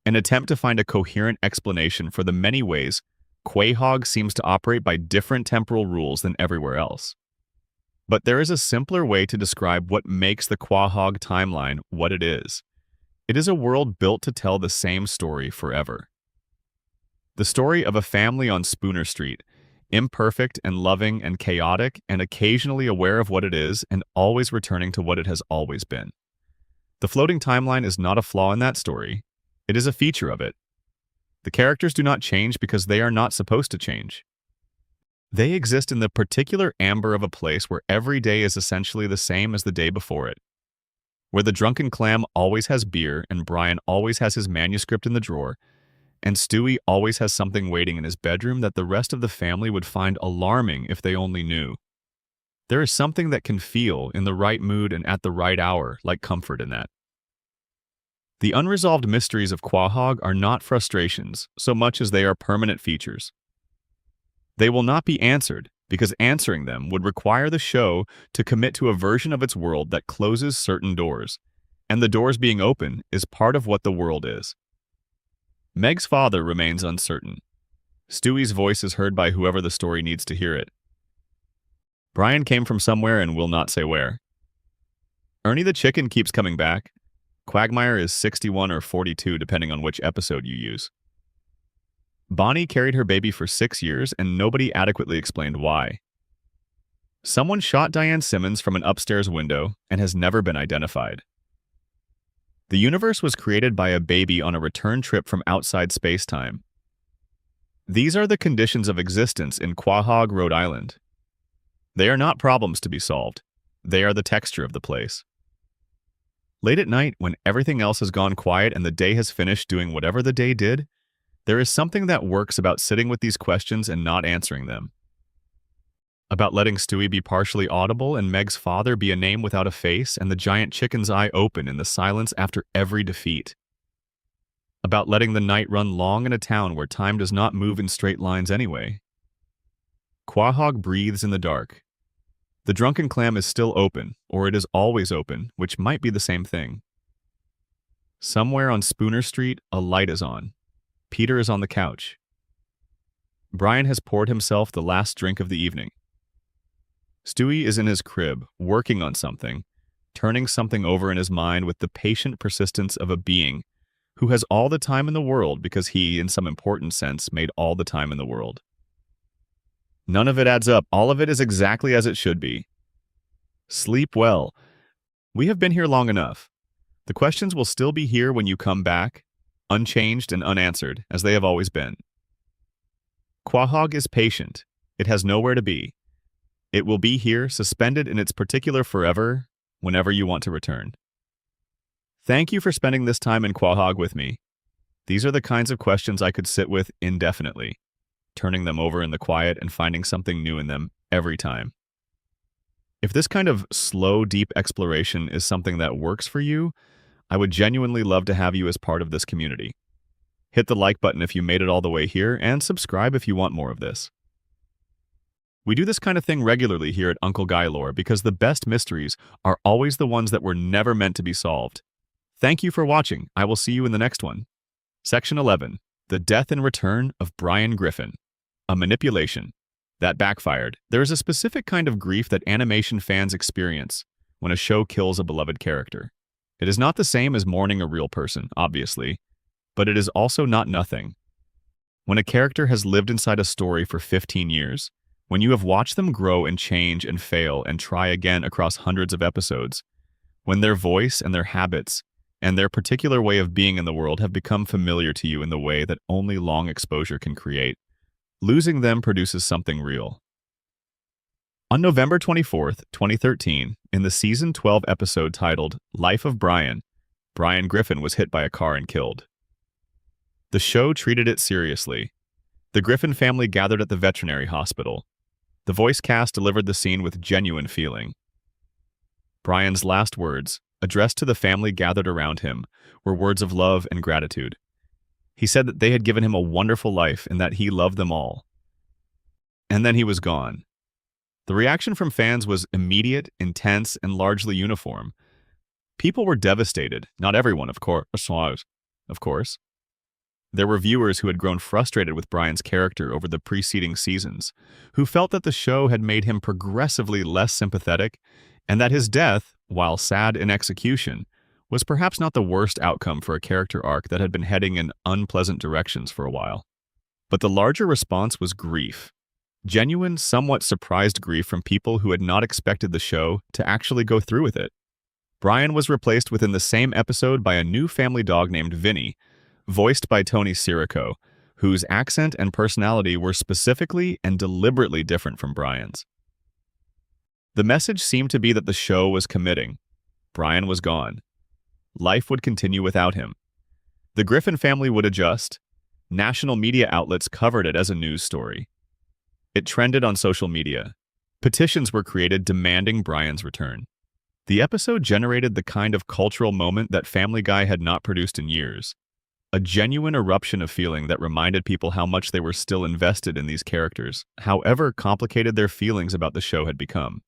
an attempt to find a coherent explanation for the many ways Quahog seems to operate by different temporal rules than everywhere else. But there is a simpler way to describe what makes the Quahog timeline what it is. It is a world built to tell the same story forever. The story of a family on Spooner Street, imperfect and loving and chaotic and occasionally aware of what it is and always returning to what it has always been. The floating timeline is not a flaw in that story. It is a feature of it. The characters do not change because they are not supposed to change. They exist in the particular amber of a place where every day is essentially the same as the day before it. Where the Drunken Clam always has beer and Brian always has his manuscript in the drawer, and Stewie always has something waiting in his bedroom that the rest of the family would find alarming if they only knew. There is something that can feel in the right mood and at the right hour like comfort in that. The unresolved mysteries of Quahog are not frustrations so much as they are permanent features. They will not be answered because answering them would require the show to commit to a version of its world that closes certain doors, and the doors being open is part of what the world is. Meg's father remains uncertain. Stewie's voice is heard by whoever the story needs to hear it. Brian came from somewhere and will not say where. Ernie the chicken keeps coming back. Quagmire is 61 or 42 depending on which episode you use. Bonnie carried her baby for 6 years and nobody adequately explained why. Someone shot Diane Simmons from an upstairs window and has never been identified. The universe was created by a baby on a return trip from outside space-time. These are the conditions of existence in Quahog, Rhode Island. They are not problems to be solved. They are the texture of the place. Late at night, when everything else has gone quiet and the day has finished doing whatever the day did, there is something that works about sitting with these questions and not answering them. About letting Stewie be partially audible and Meg's father be a name without a face and the giant chicken's eye open in the silence after every defeat. About letting the night run long in a town where time does not move in straight lines anyway. Quahog breathes in the dark. The Drunken Clam is still open, or it is always open, which might be the same thing. Somewhere on Spooner Street, a light is on. Peter is on the couch. Brian has poured himself the last drink of the evening. Stewie is in his crib, working on something, turning something over in his mind with the patient persistence of a being who has all the time in the world because he, in some important sense, made all the time in the world. None of it adds up. All of it is exactly as it should be. Sleep well. We have been here long enough. The questions will still be here when you come back, unchanged and unanswered, as they have always been. Quahog is patient. It has nowhere to be. It will be here, suspended in its particular forever, whenever you want to return. Thank you for spending this time in Quahog with me. These are the kinds of questions I could sit with indefinitely, turning them over in the quiet and finding something new in them every time. If this kind of slow, deep exploration is something that works for you, I would genuinely love to have you as part of this community. Hit the like button if you made it all the way here, and subscribe if you want more of this. We do this kind of thing regularly here at Uncle Guy Lore because the best mysteries are always the ones that were never meant to be solved. Thank you for watching. I will see you in the next one. Section 11. The Death and Return of Brian Griffin. A manipulation. That backfired. There is a specific kind of grief that animation fans experience when a show kills a beloved character. It is not the same as mourning a real person, obviously, but it is also not nothing. When a character has lived inside a story for 15 years, when you have watched them grow and change and fail and try again across hundreds of episodes, when their voice and their habits and their particular way of being in the world have become familiar to you in the way that only long exposure can create, losing them produces something real. On November 24th, 2013, in the Season 12 episode titled Life of Brian, Brian Griffin was hit by a car and killed. The show treated it seriously. The Griffin family gathered at the veterinary hospital. The voice cast delivered the scene with genuine feeling. Brian's last words, addressed to the family gathered around him, were words of love and gratitude. He said that they had given him a wonderful life and that he loved them all. And then he was gone. The reaction from fans was immediate, intense, and largely uniform. People were devastated, not everyone, of course. There were viewers who had grown frustrated with Brian's character over the preceding seasons, who felt that the show had made him progressively less sympathetic, and that his death, while sad in execution, was perhaps not the worst outcome for a character arc that had been heading in unpleasant directions for a while. But the larger response was grief. Genuine, somewhat surprised grief from people who had not expected the show to actually go through with it. Brian was replaced within the same episode by a new family dog named Vinny, voiced by Tony Sirico, whose accent and personality were specifically and deliberately different from Brian's. The message seemed to be that the show was committing. Brian was gone. Life would continue without him. The Griffin family would adjust. National media outlets covered it as a news story. It trended on social media. Petitions were created demanding Brian's return. The episode generated the kind of cultural moment that Family Guy had not produced in years. A genuine eruption of feeling that reminded people how much they were still invested in these characters, however complicated their feelings about the show had become.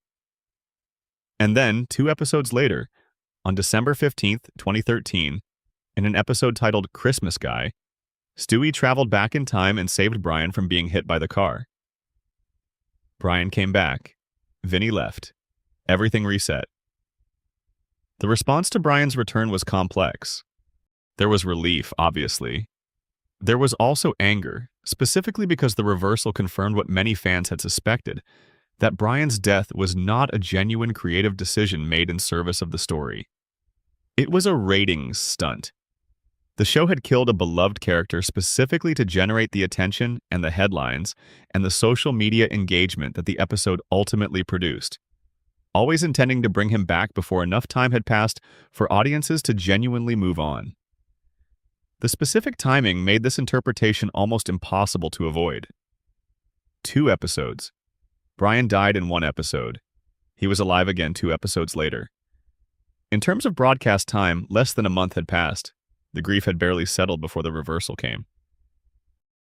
And then, 2 episodes later, on December 15th, 2013, in an episode titled Christmas Guy, Stewie traveled back in time and saved Brian from being hit by the car. Brian came back. Vinny left. Everything reset. The response to Brian's return was complex. There was relief, obviously. There was also anger, specifically because the reversal confirmed what many fans had suspected, that Brian's death was not a genuine creative decision made in service of the story. It was a ratings stunt. The show had killed a beloved character specifically to generate the attention and the headlines and the social media engagement that the episode ultimately produced, always intending to bring him back before enough time had passed for audiences to genuinely move on. The specific timing made this interpretation almost impossible to avoid. 2 episodes. Brian died in 1 episode. He was alive again 2 episodes later. In terms of broadcast time, less than a month had passed. The grief had barely settled before the reversal came.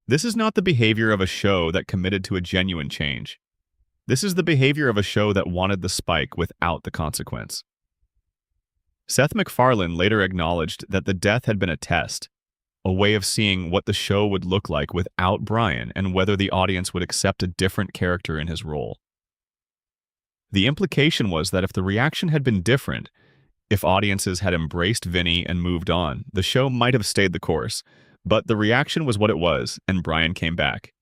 This is not the behavior of a show that committed to a genuine change. This is the behavior of a show that wanted the spike without the consequence. Seth MacFarlane later acknowledged that the death had been a test, a way of seeing what the show would look like without Brian and whether the audience would accept a different character in his role. The implication was that if the reaction had been different, if audiences had embraced Vinny and moved on, the show might have stayed the course, but the reaction was what it was, and Brian came back.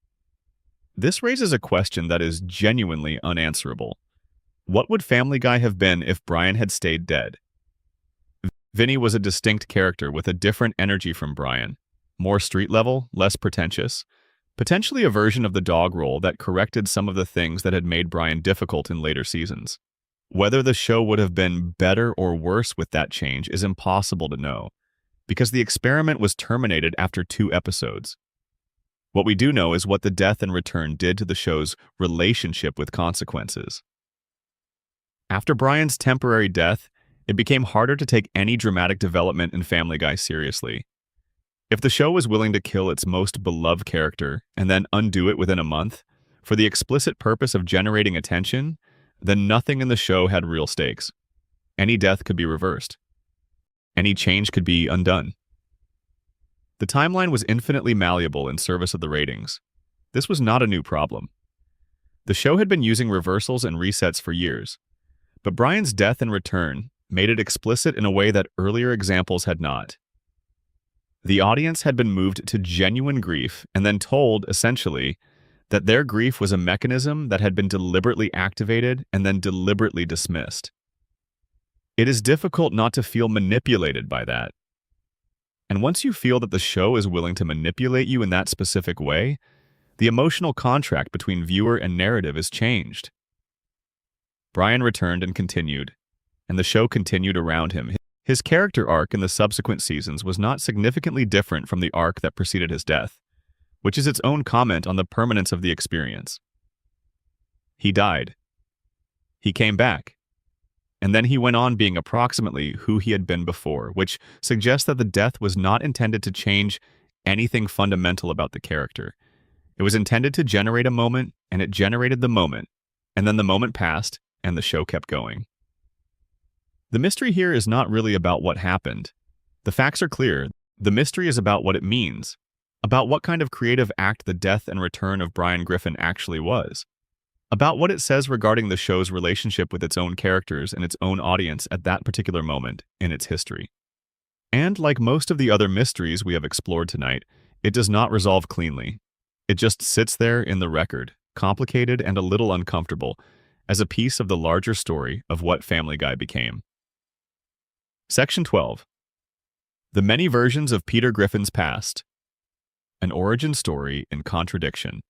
This raises a question that is genuinely unanswerable. What would Family Guy have been if Brian had stayed dead? Vinny was a distinct character with a different energy from Brian, more street level, less pretentious, potentially a version of the dog role that corrected some of the things that had made Brian difficult in later seasons. Whether the show would have been better or worse with that change is impossible to know, because the experiment was terminated after 2 episodes. What we do know is what the death and return did to the show's relationship with consequences. After Brian's temporary death, it became harder to take any dramatic development in Family Guy seriously. If the show was willing to kill its most beloved character and then undo it within a month, for the explicit purpose of generating attention, then nothing in the show had real stakes. Any death could be reversed. Any change could be undone. The timeline was infinitely malleable in service of the ratings. This was not a new problem. The show had been using reversals and resets for years, but Brian's death and return made it explicit in a way that earlier examples had not. The audience had been moved to genuine grief and then told, essentially, that their grief was a mechanism that had been deliberately activated and then deliberately dismissed. It is difficult not to feel manipulated by that. And once you feel that the show is willing to manipulate you in that specific way, the emotional contract between viewer and narrative is changed. Brian returned and continued, and the show continued around him. His character arc in the subsequent seasons was not significantly different from the arc that preceded his death, which is its own comment on the permanence of the experience. He died. He came back. And then he went on being approximately who he had been before, which suggests that the death was not intended to change anything fundamental about the character. It was intended to generate a moment, and it generated the moment, and then the moment passed, and the show kept going. The mystery here is not really about what happened. The facts are clear. The mystery is about what it means, about what kind of creative act the death and return of Brian Griffin actually was, about what it says regarding the show's relationship with its own characters and its own audience at that particular moment in its history. And like most of the other mysteries we have explored tonight, it does not resolve cleanly. It just sits there in the record, complicated and a little uncomfortable, as a piece of the larger story of what Family Guy became. Section 12. The many versions of Peter Griffin's past. An origin story in contradiction.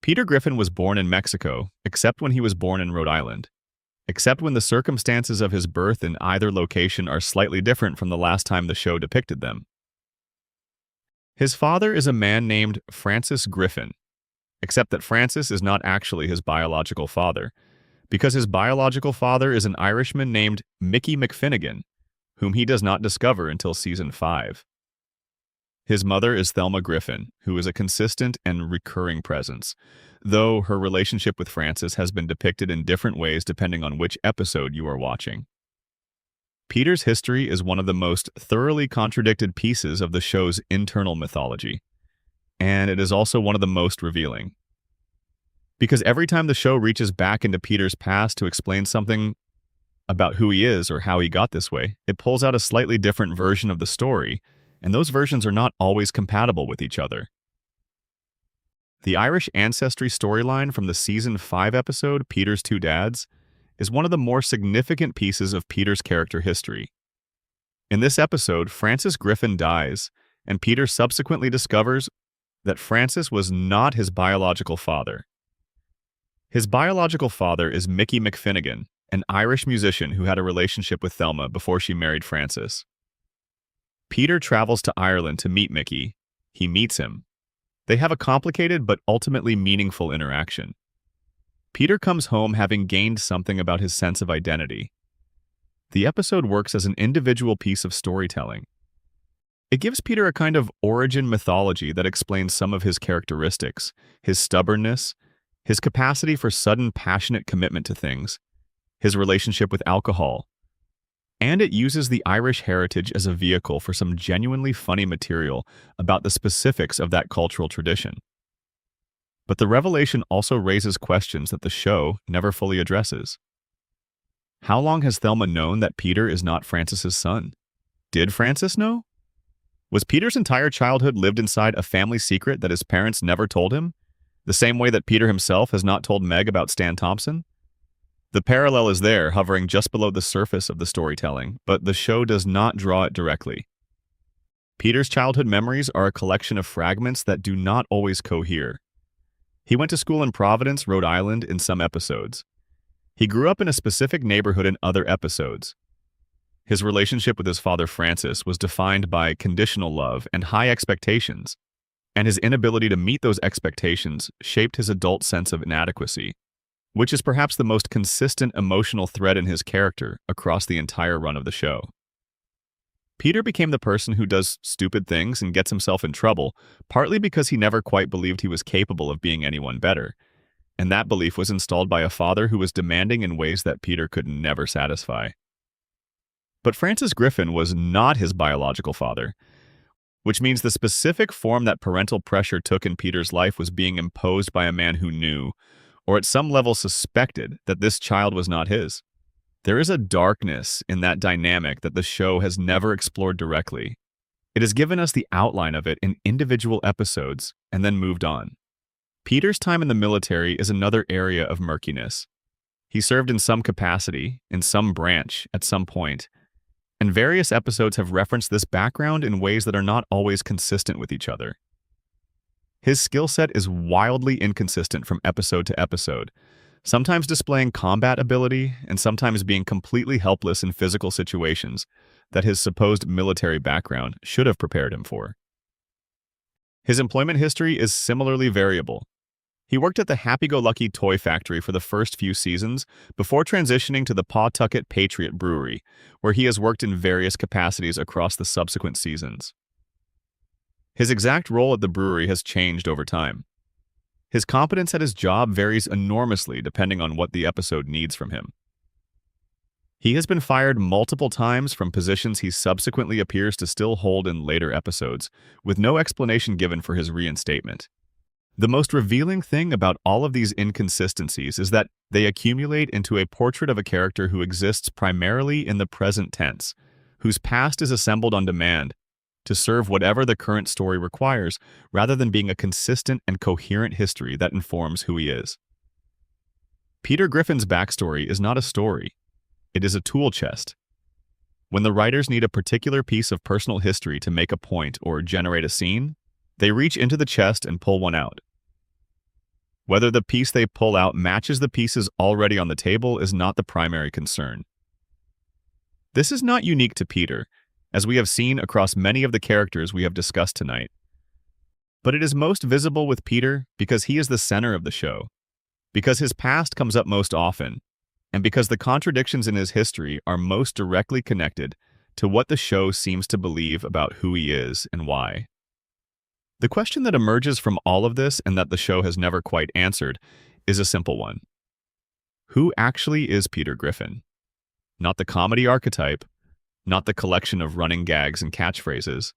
Peter Griffin was born in Mexico, except when he was born in Rhode Island, except when the circumstances of his birth in either location are slightly different from the last time the show depicted them. His father is a man named Francis Griffin, except that Francis is not actually his biological father, because his biological father is an Irishman named Mickey McFinnigan, whom he does not discover until season 5. His mother is Thelma Griffin, who is a consistent and recurring presence, though her relationship with Francis has been depicted in different ways depending on which episode you are watching. Peter's history is one of the most thoroughly contradicted pieces of the show's internal mythology, and it is also one of the most revealing. Because every time the show reaches back into Peter's past to explain something about who he is or how he got this way, it pulls out a slightly different version of the story, and those versions are not always compatible with each other. The Irish ancestry storyline from the Season 5 episode, Peter's Two Dads, is one of the more significant pieces of Peter's character history. In this episode, Francis Griffin dies, and Peter subsequently discovers that Francis was not his biological father. His biological father is Mickey McFinnigan, an Irish musician who had a relationship with Thelma before she married Francis. Peter travels to Ireland to meet Mickey. He meets him. They have a complicated but ultimately meaningful interaction. Peter comes home having gained something about his sense of identity. The episode works as an individual piece of storytelling. It gives Peter a kind of origin mythology that explains some of his characteristics, his stubbornness, his capacity for sudden passionate commitment to things, his relationship with alcohol, and it uses the Irish heritage as a vehicle for some genuinely funny material about the specifics of that cultural tradition. But the revelation also raises questions that the show never fully addresses. How long has Thelma known that Peter is not Francis's son? Did Francis know? Was Peter's entire childhood lived inside a family secret that his parents never told him, the same way that Peter himself has not told Meg about Stan Thompson? The parallel is there, hovering just below the surface of the storytelling, but the show does not draw it directly. Peter's childhood memories are a collection of fragments that do not always cohere. He went to school in Providence, Rhode Island in some episodes. He grew up in a specific neighborhood in other episodes. His relationship with his father Francis was defined by conditional love and high expectations, and his inability to meet those expectations shaped his adult sense of inadequacy, which is perhaps the most consistent emotional thread in his character across the entire run of the show. Peter became the person who does stupid things and gets himself in trouble, partly because he never quite believed he was capable of being anyone better, and that belief was installed by a father who was demanding in ways that Peter could never satisfy. But Francis Griffin was not his biological father, which means the specific form that parental pressure took in Peter's life was being imposed by a man who knew, or at some level suspected, that this child was not his. There is a darkness in that dynamic that the show has never explored directly. It has given us the outline of it in individual episodes and then moved on. Peter's time in the military is another area of murkiness. He served in some capacity, in some branch, at some point, and various episodes have referenced this background in ways that are not always consistent with each other. His skill set is wildly inconsistent from episode to episode, sometimes displaying combat ability and sometimes being completely helpless in physical situations that his supposed military background should have prepared him for. His employment history is similarly variable. He worked at the Happy-Go-Lucky Toy Factory for the first few seasons before transitioning to the Pawtucket Patriot Brewery, where he has worked in various capacities across the subsequent seasons. His exact role at the brewery has changed over time. His competence at his job varies enormously depending on what the episode needs from him. He has been fired multiple times from positions he subsequently appears to still hold in later episodes, with no explanation given for his reinstatement. The most revealing thing about all of these inconsistencies is that they accumulate into a portrait of a character who exists primarily in the present tense, whose past is assembled on demand to serve whatever the current story requires, rather than being a consistent and coherent history that informs who he is. Peter Griffin's backstory is not a story. It is a tool chest. When the writers need a particular piece of personal history to make a point or generate a scene, they reach into the chest and pull one out. Whether the piece they pull out matches the pieces already on the table is not the primary concern. This is not unique to Peter, as we have seen across many of the characters we have discussed tonight. But it is most visible with Peter because he is the center of the show, because his past comes up most often, and because the contradictions in his history are most directly connected to what the show seems to believe about who he is and why. The question that emerges from all of this and that the show has never quite answered is a simple one. Who actually is Peter Griffin? Not the comedy archetype, not the collection of running gags and catchphrases.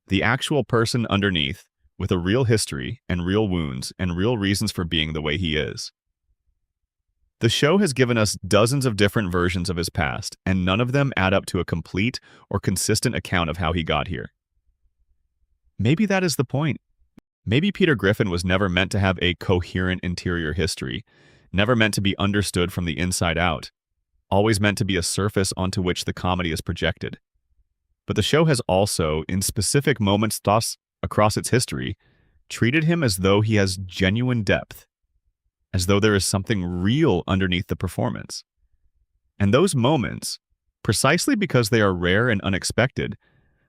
The actual person underneath, with a real history and real wounds and real reasons for being the way he is. The show has given us dozens of different versions of his past, and none of them add up to a complete or consistent account of how he got here. Maybe that is the point. Maybe Peter Griffin was never meant to have a coherent interior history, never meant to be understood from the inside out, always meant to be a surface onto which the comedy is projected. But the show has also, in specific moments thus across its history, treated him as though he has genuine depth, as though there is something real underneath the performance. And those moments, precisely because they are rare and unexpected,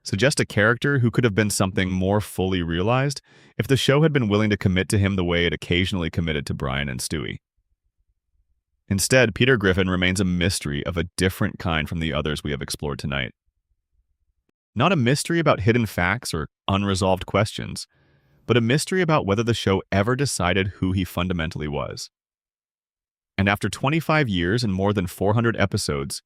suggest a character who could have been something more fully realized if the show had been willing to commit to him the way it occasionally committed to Brian and Stewie. Instead, Peter Griffin remains a mystery of a different kind from the others we have explored tonight. Not a mystery about hidden facts or unresolved questions, but a mystery about whether the show ever decided who he fundamentally was. And after 25 years and more than 400 episodes,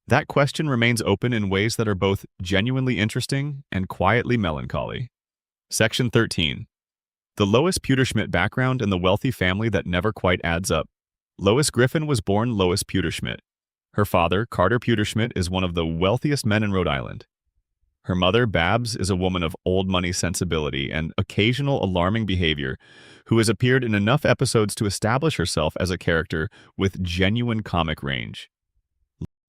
that question remains open in ways that are both genuinely interesting and quietly melancholy. Section 13. The Lois Petersmidt background and the wealthy family that never quite adds up. Lois Griffin was born Lois Petersmidt. Her father, Carter Petersmidt, is one of the wealthiest men in Rhode Island. Her mother, Babs, is a woman of old money sensibility and occasional alarming behavior who has appeared in enough episodes to establish herself as a character with genuine comic range.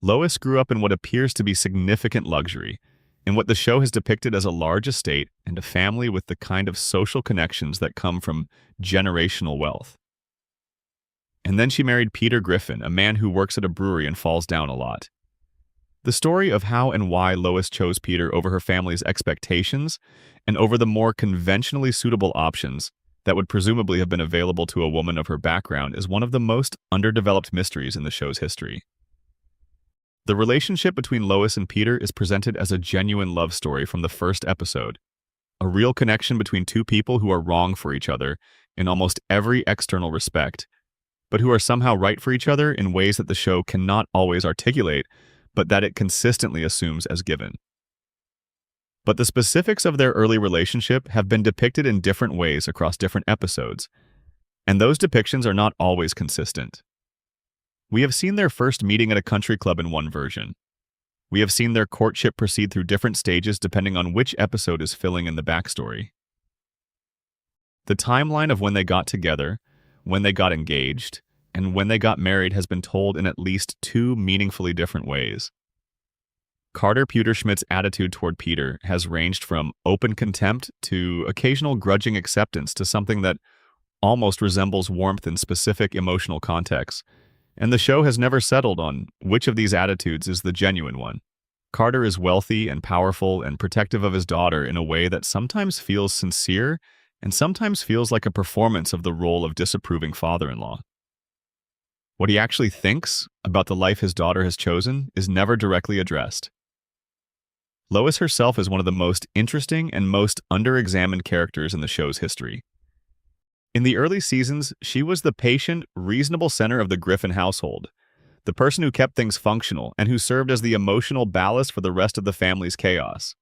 Lois grew up in what appears to be significant luxury, in what the show has depicted as a large estate and a family with the kind of social connections that come from generational wealth. And then she married Peter Griffin, a man who works at a brewery and falls down a lot. The story of how and why Lois chose Peter over her family's expectations and over the more conventionally suitable options that would presumably have been available to a woman of her background is one of the most underdeveloped mysteries in the show's history. The relationship between Lois and Peter is presented as a genuine love story from the first episode, a real connection between two people who are wrong for each other in almost every external respect, but who are somehow right for each other in ways that the show cannot always articulate, but that it consistently assumes as given. But the specifics of their early relationship have been depicted in different ways across different episodes, and those depictions are not always consistent. We have seen their first meeting at a country club in one version. We have seen their courtship proceed through different stages depending on which episode is filling in the backstory. The timeline of when they got together, when they got engaged, and when they got married has been told in at least two meaningfully different ways. Carter Petersmidt's attitude toward Peter has ranged from open contempt to occasional grudging acceptance to something that almost resembles warmth in specific emotional contexts, and the show has never settled on which of these attitudes is the genuine one. Carter is wealthy and powerful and protective of his daughter in a way that sometimes feels sincere and sometimes feels like a performance of the role of disapproving father-in-law. What he actually thinks about the life his daughter has chosen is never directly addressed. Lois herself is one of the most interesting and most underexamined characters in the show's history. In the early seasons, she was the patient, reasonable center of the Griffin household, the person who kept things functional and who served as the emotional ballast for the rest of the family's chaos.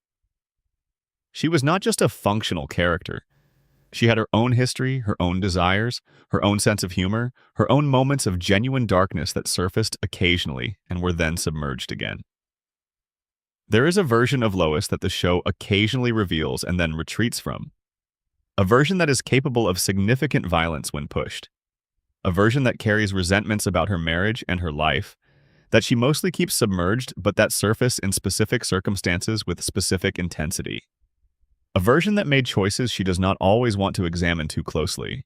She was not just a functional character. She had her own history, her own desires, her own sense of humor, her own moments of genuine darkness that surfaced occasionally and were then submerged again. There is a version of Lois that the show occasionally reveals and then retreats from. A version that is capable of significant violence when pushed. A version that carries resentments about her marriage and her life, that she mostly keeps submerged but that surface in specific circumstances with specific intensity. A version that made choices she does not always want to examine too closely.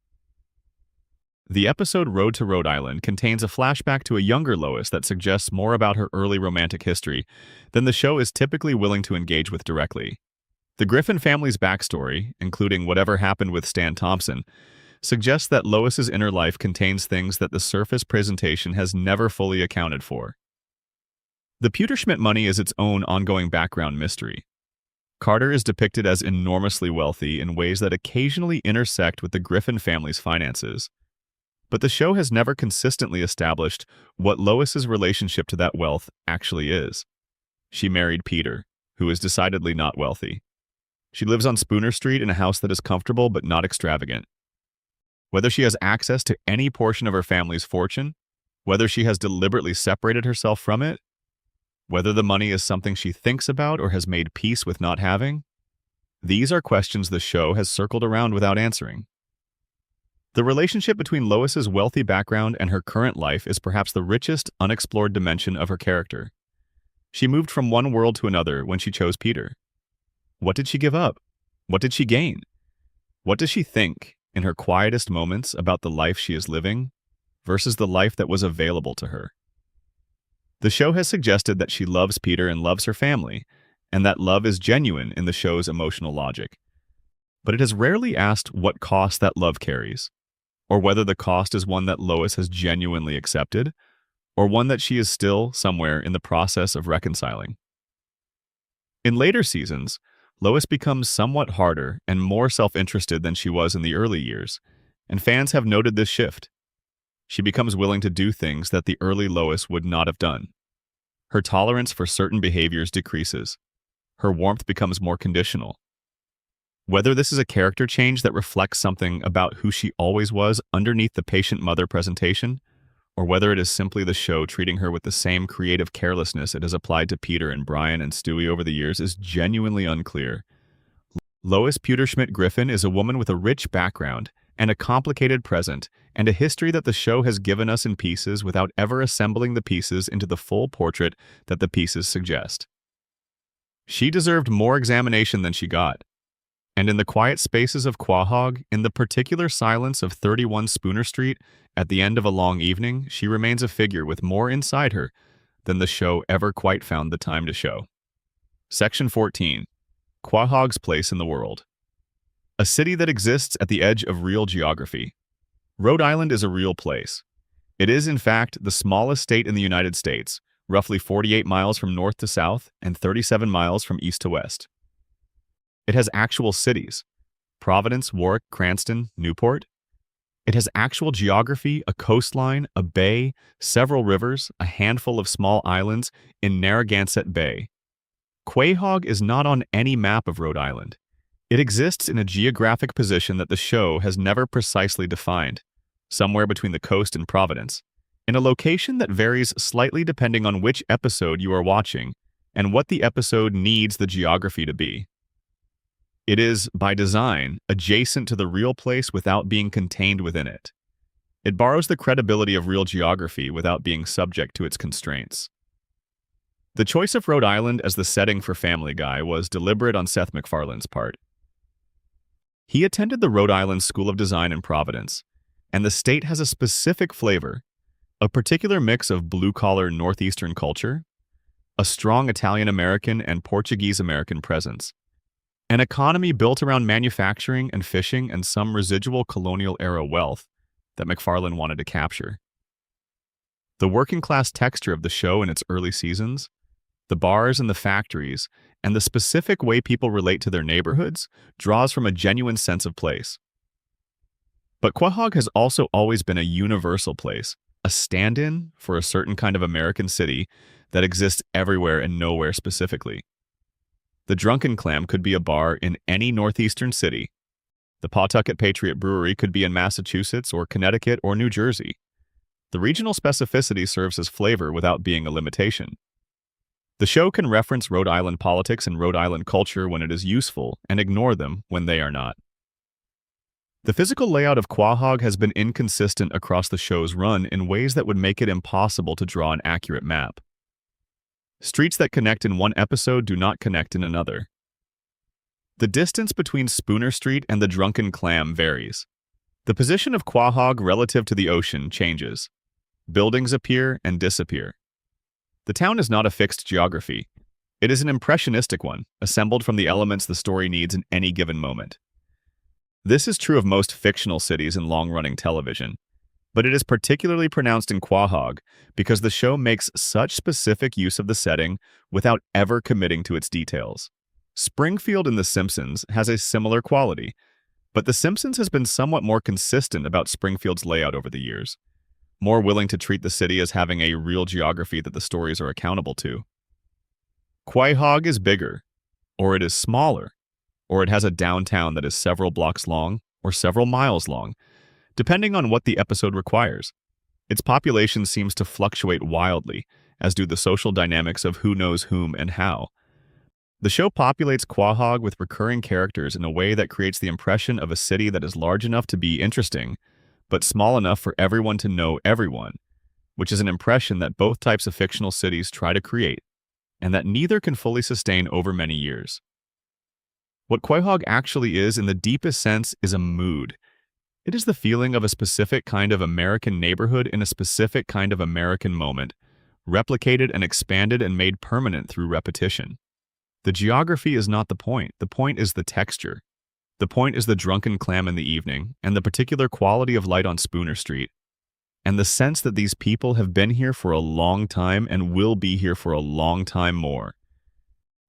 The episode Road to Rhode Island contains a flashback to a younger Lois that suggests more about her early romantic history than the show is typically willing to engage with directly. The Griffin family's backstory, including whatever happened with Stan Thompson, suggests that Lois's inner life contains things that the surface presentation has never fully accounted for. The Petersmidt money is its own ongoing background mystery. Carter is depicted as enormously wealthy in ways that occasionally intersect with the Griffin family's finances. But the show has never consistently established what Lois's relationship to that wealth actually is. She married Peter, who is decidedly not wealthy. She lives on Spooner Street in a house that is comfortable but not extravagant. Whether she has access to any portion of her family's fortune, whether she has deliberately separated herself from it, whether the money is something she thinks about or has made peace with not having, these are questions the show has circled around without answering. The relationship between Lois's wealthy background and her current life is perhaps the richest, unexplored dimension of her character. She moved from one world to another when she chose Peter. What did she give up? What did she gain? What does she think, in her quietest moments, about the life she is living versus the life that was available to her? The show has suggested that she loves Peter and loves her family, and that love is genuine in the show's emotional logic. But it has rarely asked what cost that love carries, or whether the cost is one that Lois has genuinely accepted, or one that she is still somewhere in the process of reconciling. In later seasons, Lois becomes somewhat harder and more self-interested than she was in the early years, and fans have noted this shift. She becomes willing to do things that the early Lois would not have done. Her tolerance for certain behaviors decreases. Her warmth becomes more conditional. Whether this is a character change that reflects something about who she always was underneath the patient mother presentation, or whether it is simply the show treating her with the same creative carelessness it has applied to Peter and Brian and Stewie over the years, is genuinely unclear. Lois Petersmidt Griffin is a woman with a rich background and a complicated present, and a history that the show has given us in pieces without ever assembling the pieces into the full portrait that the pieces suggest. She deserved more examination than she got. And in the quiet spaces of Quahog, in the particular silence of 31 Spooner Street, at the end of a long evening, she remains a figure with more inside her than the show ever quite found the time to show. Section 14. Quahog's place in the world. A city that exists at the edge of real geography. Rhode Island is a real place. It is, in fact, the smallest state in the United States, roughly 48 miles from north to south and 37 miles from east to west. It has actual cities: Providence, Warwick, Cranston, Newport. It has actual geography, a coastline, a bay, several rivers, a handful of small islands in Narragansett Bay. Quahog is not on any map of Rhode Island. It exists in a geographic position that the show has never precisely defined, somewhere between the coast and Providence, in a location that varies slightly depending on which episode you are watching and what the episode needs the geography to be. It is, by design, adjacent to the real place without being contained within it. It borrows the credibility of real geography without being subject to its constraints. The choice of Rhode Island as the setting for Family Guy was deliberate on Seth MacFarlane's part. He attended the Rhode Island School of Design in Providence, and the state has a specific flavor, a particular mix of blue-collar Northeastern culture, a strong Italian-American and Portuguese-American presence, an economy built around manufacturing and fishing and some residual colonial-era wealth that MacFarlane wanted to capture. The working-class texture of the show in its early seasons, the bars and the factories, and the specific way people relate to their neighborhoods draws from a genuine sense of place. But Quahog has also always been a universal place, a stand-in for a certain kind of American city that exists everywhere and nowhere specifically. The Drunken Clam could be a bar in any northeastern city. The Pawtucket Patriot Brewery could be in Massachusetts or Connecticut or New Jersey. The regional specificity serves as flavor without being a limitation. The show can reference Rhode Island politics and Rhode Island culture when it is useful and ignore them when they are not. The physical layout of Quahog has been inconsistent across the show's run in ways that would make it impossible to draw an accurate map. Streets that connect in one episode do not connect in another. The distance between Spooner Street and the Drunken Clam varies. The position of Quahog relative to the ocean changes. Buildings appear and disappear. The town is not a fixed geography. It is an impressionistic one, assembled from the elements the story needs in any given moment. This is true of most fictional cities in long-running television, but it is particularly pronounced in Quahog because the show makes such specific use of the setting without ever committing to its details. Springfield in The Simpsons has a similar quality, but The Simpsons has been somewhat more consistent about Springfield's layout over the years, more willing to treat the city as having a real geography that the stories are accountable to. Quahog is bigger, or it is smaller, or it has a downtown that is several blocks long or several miles long, depending on what the episode requires. Its population seems to fluctuate wildly, as do the social dynamics of who knows whom and how. The show populates Quahog with recurring characters in a way that creates the impression of a city that is large enough to be interesting, but small enough for everyone to know everyone, which is an impression that both types of fictional cities try to create, and that neither can fully sustain over many years. What Quahog actually is, in the deepest sense, is a mood. It is the feeling of a specific kind of American neighborhood in a specific kind of American moment, replicated and expanded and made permanent through repetition. The geography is not the point. The point is the texture. The point is the drunken clam in the evening, and the particular quality of light on Spooner Street, and the sense that these people have been here for a long time and will be here for a long time more.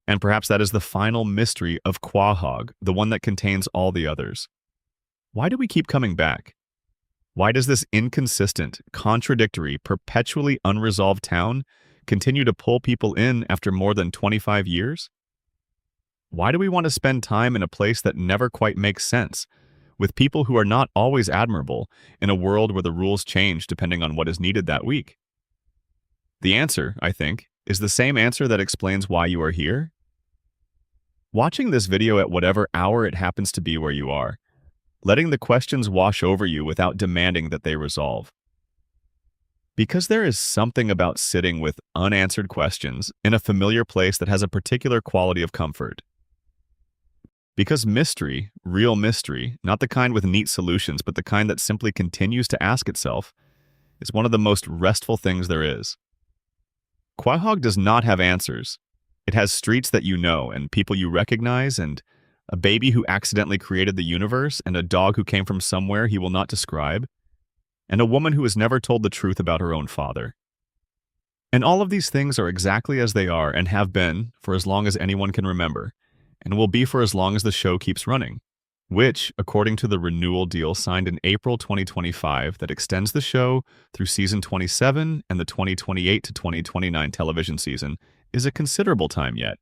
And perhaps that is the final mystery of Quahog, the one that contains all the others. Why do we keep coming back? Why does this inconsistent, contradictory, perpetually unresolved town continue to pull people in after more than 25 years? Why do we want to spend time in a place that never quite makes sense, with people who are not always admirable, in a world where the rules change depending on what is needed that week? The answer, I think, is the same answer that explains why you are here. Watching this video at whatever hour it happens to be where you are, letting the questions wash over you without demanding that they resolve. Because there is something about sitting with unanswered questions in a familiar place that has a particular quality of comfort. Because mystery, real mystery, not the kind with neat solutions, but the kind that simply continues to ask itself, is one of the most restful things there is. Quahog does not have answers. It has streets that you know, and people you recognize, and a baby who accidentally created the universe, and a dog who came from somewhere he will not describe, and a woman who has never told the truth about her own father. And all of these things are exactly as they are and have been for as long as anyone can remember, and will be for as long as the show keeps running, which, according to the renewal deal signed in April 2025 that extends the show through season 27 and the 2028 to 2029 television season, is a considerable time yet.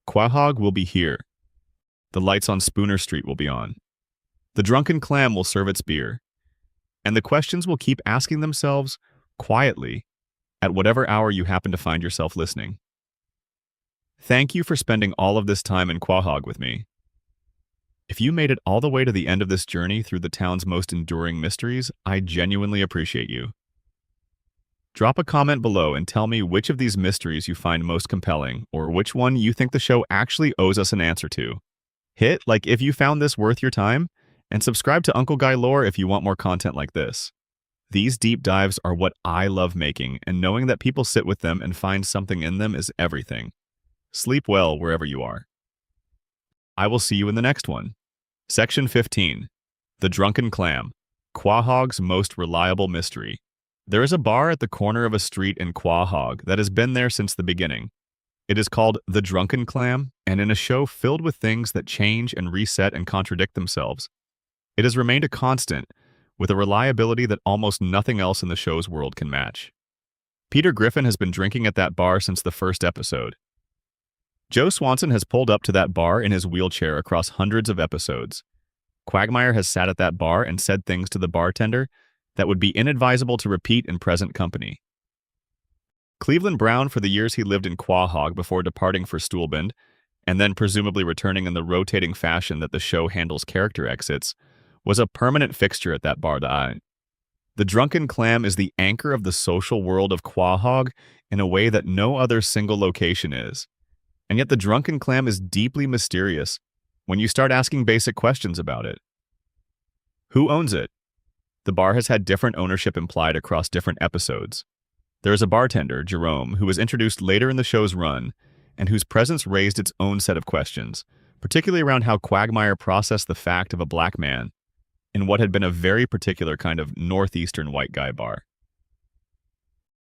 Quahog will be here. The lights on Spooner Street will be on. The Drunken Clam will serve its beer. And the questions will keep asking themselves, quietly, at whatever hour you happen to find yourself listening. Thank you for spending all of this time in Quahog with me. If you made it all the way to the end of this journey through the town's most enduring mysteries, I genuinely appreciate you. Drop a comment below and tell me which of these mysteries you find most compelling, or which one you think the show actually owes us an answer to. Hit like if you found this worth your time, and subscribe to Uncle Guy Lore if you want more content like this. These deep dives are what I love making, and knowing that people sit with them and find something in them is everything. Sleep well wherever you are. I will see you in the next one. Section 15. The Drunken Clam. Quahog's most reliable mystery. There is a bar at the corner of a street in Quahog that has been there since the beginning. It is called The Drunken Clam, and in a show filled with things that change and reset and contradict themselves, it has remained a constant, with a reliability that almost nothing else in the show's world can match. Peter Griffin has been drinking at that bar since the first episode. Joe Swanson has pulled up to that bar in his wheelchair across hundreds of episodes. Quagmire has sat at that bar and said things to the bartender that would be inadvisable to repeat in present company. Cleveland Brown, for the years he lived in Quahog before departing for Stoolbend, and then presumably returning in the rotating fashion that the show handles character exits, was a permanent fixture at that bar. The Drunken Clam is the anchor of the social world of Quahog in a way that no other single location is. And yet the Drunken Clam is deeply mysterious when you start asking basic questions about it. Who owns it? The bar has had different ownership implied across different episodes. There is a bartender, Jerome, who was introduced later in the show's run, and whose presence raised its own set of questions, particularly around how Quagmire processed the fact of a black man in what had been a very particular kind of northeastern white guy bar.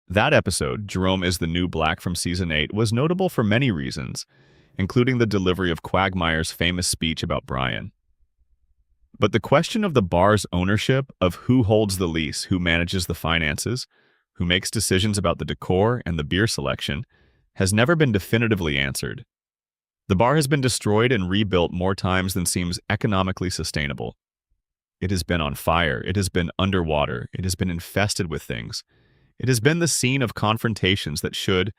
That episode, Jerome is the New Black from Season 8, was notable for many reasons, including the delivery of Quagmire's famous speech about Brian. But the question of the bar's ownership, of who holds the lease, who manages the finances, who makes decisions about the decor and the beer selection, has never been definitively answered. The bar has been destroyed and rebuilt more times than seems economically sustainable. It has been on fire, it has been underwater, it has been infested with things. It has been the scene of confrontations that should,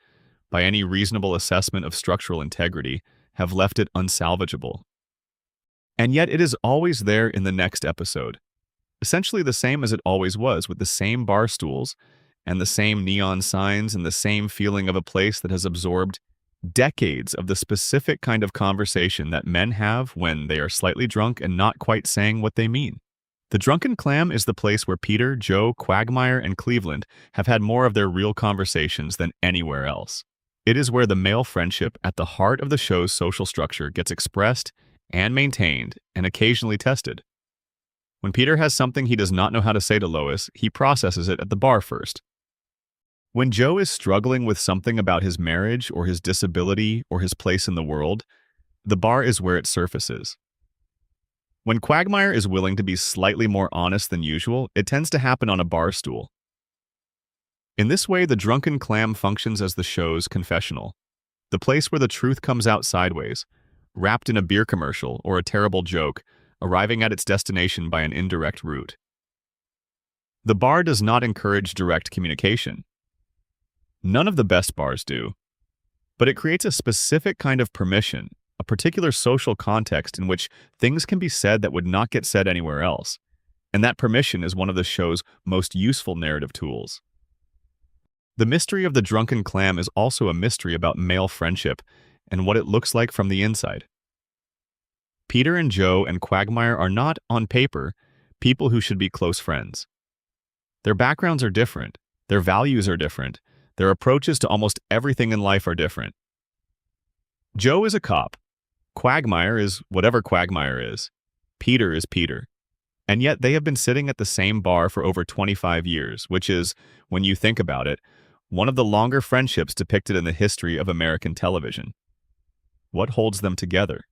by any reasonable assessment of structural integrity, have left it unsalvageable. And yet it is always there in the next episode, essentially the same as it always was, with the same bar stools and the same neon signs and the same feeling of a place that has absorbed decades of the specific kind of conversation that men have when they are slightly drunk and not quite saying what they mean. The Drunken Clam is the place where Peter, Joe, Quagmire, and Cleveland have had more of their real conversations than anywhere else. It is where the male friendship at the heart of the show's social structure gets expressed and maintained and occasionally tested. When Peter has something he does not know how to say to Lois, he processes it at the bar first. When Joe is struggling with something about his marriage or his disability or his place in the world, the bar is where it surfaces. When Quagmire is willing to be slightly more honest than usual, it tends to happen on a bar stool. In this way, the Drunken Clam functions as the show's confessional, the place where the truth comes out sideways, wrapped in a beer commercial or a terrible joke, arriving at its destination by an indirect route. The bar does not encourage direct communication. None of the best bars do, but it creates a specific kind of permission, a particular social context in which things can be said that would not get said anywhere else, and that permission is one of the show's most useful narrative tools. The mystery of the Drunken Clam is also a mystery about male friendship and what it looks like from the inside. Peter and Joe and Quagmire are not, on paper, people who should be close friends. Their backgrounds are different, their values are different, their approaches to almost everything in life are different. Joe is a cop. Quagmire is whatever Quagmire is. Peter is Peter. And yet they have been sitting at the same bar for over 25 years, which is, when you think about it, one of the longer friendships depicted in the history of American television. What holds them together?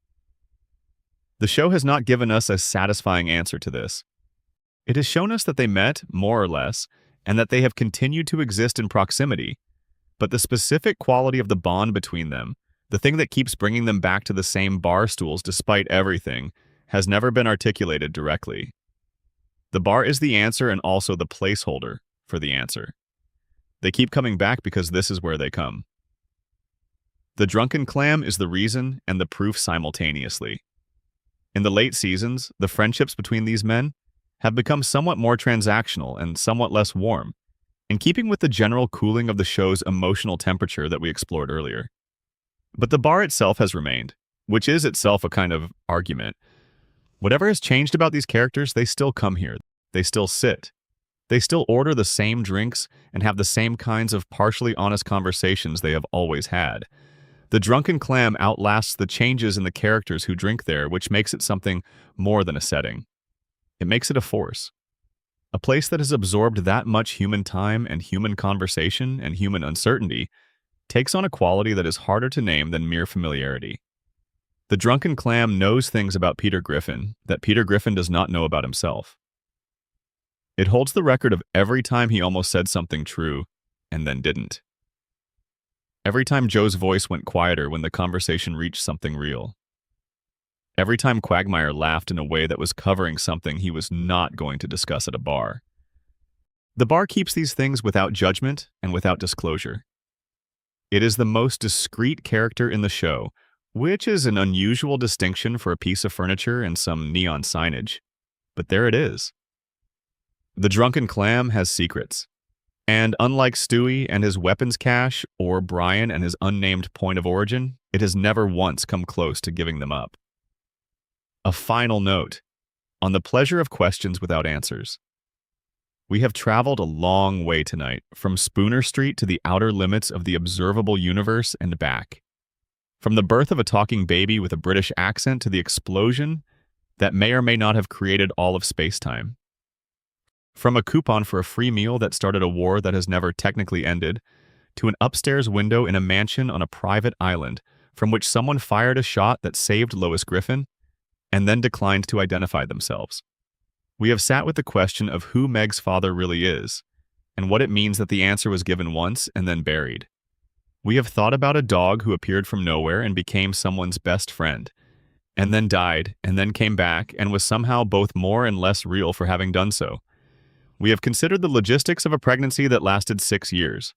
The show has not given us a satisfying answer to this. It has shown us that they met, more or less, and that they have continued to exist in proximity, but the specific quality of the bond between them, the thing that keeps bringing them back to the same bar stools despite everything, has never been articulated directly. The bar is the answer and also the placeholder for the answer. They keep coming back because this is where they come. The Drunken Clam is the reason and the proof simultaneously. In the late seasons, the friendships between these men have become somewhat more transactional and somewhat less warm, in keeping with the general cooling of the show's emotional temperature that we explored earlier. But the bar itself has remained, which is itself a kind of argument. Whatever has changed about these characters, they still come here. They still sit. They still order the same drinks and have the same kinds of partially honest conversations they have always had. The Drunken Clam outlasts the changes in the characters who drink there, which makes it something more than a setting. It makes it a force. A place that has absorbed that much human time and human conversation and human uncertainty takes on a quality that is harder to name than mere familiarity. The Drunken Clam knows things about Peter Griffin that Peter Griffin does not know about himself. It holds the record of every time he almost said something true and then didn't. Every time Joe's voice went quieter when the conversation reached something real. Every time Quagmire laughed in a way that was covering something he was not going to discuss at a bar. The bar keeps these things without judgment and without disclosure. It is the most discreet character in the show, which is an unusual distinction for a piece of furniture and some neon signage. But there it is. The Drunken Clam has secrets. And unlike Stewie and his weapons cache, or Brian and his unnamed point of origin, it has never once come close to giving them up. A final note on the pleasure of questions without answers. We have traveled a long way tonight, from Spooner Street to the outer limits of the observable universe and back. From the birth of a talking baby with a British accent to the explosion that may or may not have created all of space-time. From a coupon for a free meal that started a war that has never technically ended, to an upstairs window in a mansion on a private island from which someone fired a shot that saved Lois Griffin and then declined to identify themselves. We have sat with the question of who Meg's father really is, and what it means that the answer was given once and then buried. We have thought about a dog who appeared from nowhere and became someone's best friend, and then died, and then came back, and was somehow both more and less real for having done so. We have considered the logistics of a pregnancy that lasted 6 years.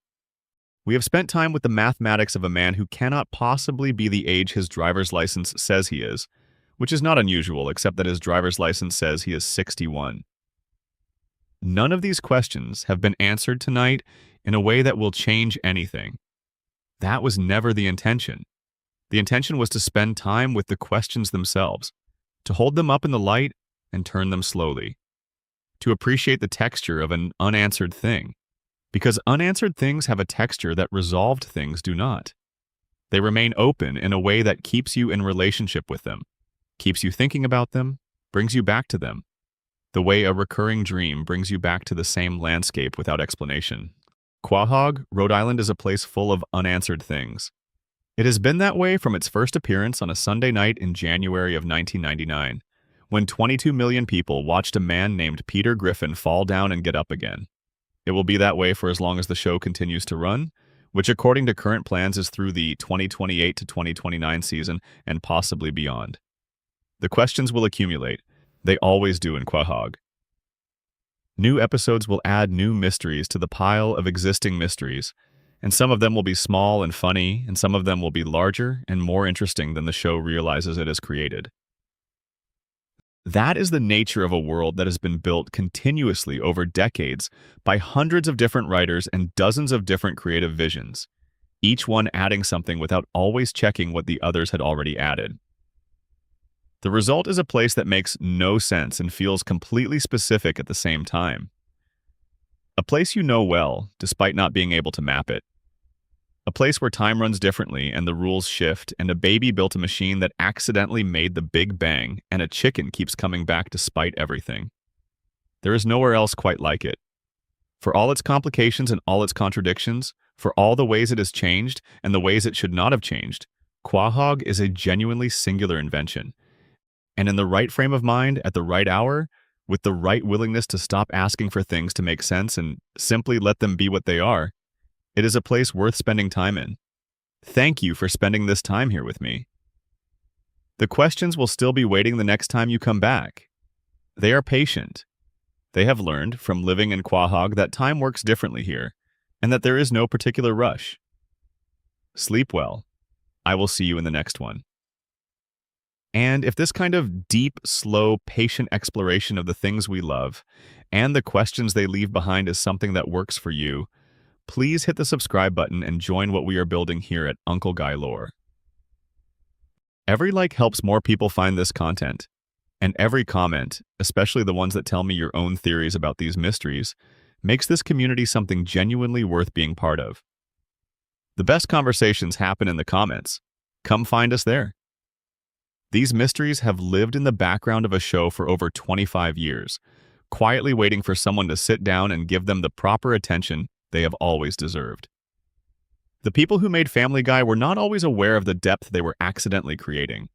We have spent time with the mathematics of a man who cannot possibly be the age his driver's license says he is, which is not unusual except that his driver's license says he is 61. None of these questions have been answered tonight in a way that will change anything. That was never the intention. The intention was to spend time with the questions themselves, to hold them up in the light and turn them slowly, to appreciate the texture of an unanswered thing, because unanswered things have a texture that resolved things do not. They remain open in a way that keeps you in relationship with them, keeps you thinking about them, brings you back to them, the way a recurring dream brings you back to the same landscape without explanation. Quahog, Rhode Island is a place full of unanswered things. It has been that way from its first appearance on a Sunday night in January of 1999, when 22 million people watched a man named Peter Griffin fall down and get up again. It will be that way for as long as the show continues to run, which according to current plans is through the 2028 to 2029 season and possibly beyond. The questions will accumulate. They always do in Quahog. New episodes will add new mysteries to the pile of existing mysteries, and some of them will be small and funny, and some of them will be larger and more interesting than the show realizes it has created. That is the nature of a world that has been built continuously over decades by hundreds of different writers and dozens of different creative visions, each one adding something without always checking what the others had already added. The result is a place that makes no sense and feels completely specific at the same time. A place you know well, despite not being able to map it. A place where time runs differently and the rules shift, and a baby built a machine that accidentally made the Big Bang, and a chicken keeps coming back despite everything. There is nowhere else quite like it. For all its complications and all its contradictions, for all the ways it has changed and the ways it should not have changed, Quahog is a genuinely singular invention. And in the right frame of mind, at the right hour, with the right willingness to stop asking for things to make sense and simply let them be what they are, it is a place worth spending time in. Thank you for spending this time here with me. The questions will still be waiting the next time you come back. They are patient. They have learned from living in Quahog that time works differently here, and that there is no particular rush. Sleep well. I will see you in the next one. And if this kind of deep, slow, patient exploration of the things we love and the questions they leave behind is something that works for you, please hit the subscribe button and join what we are building here at Uncle Guy Lore. Every like helps more people find this content, and every comment, especially the ones that tell me your own theories about these mysteries, makes this community something genuinely worth being part of. The best conversations happen in the comments. Come find us there. These mysteries have lived in the background of a show for over 25 years, quietly waiting for someone to sit down and give them the proper attention they have always deserved. The people who made Family Guy were not always aware of the depth they were accidentally creating.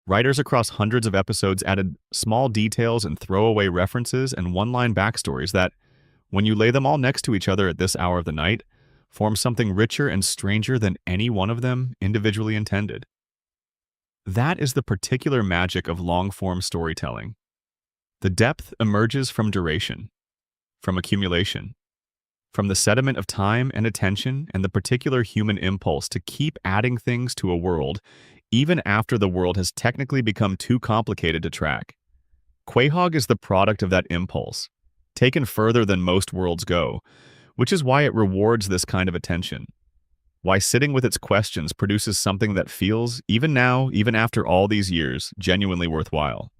Writers across hundreds of episodes added small details and throwaway references and one-line backstories that, when you lay them all next to each other at this hour of the night, form something richer and stranger than any one of them individually intended. That is the particular magic of long-form storytelling. The depth emerges from duration, from accumulation, from the sediment of time and attention and the particular human impulse to keep adding things to a world, even after the world has technically become too complicated to track. Quahog is the product of that impulse, taken further than most worlds go, which is why it rewards this kind of attention. Why sitting with its questions produces something that feels, even now, even after all these years, genuinely worthwhile.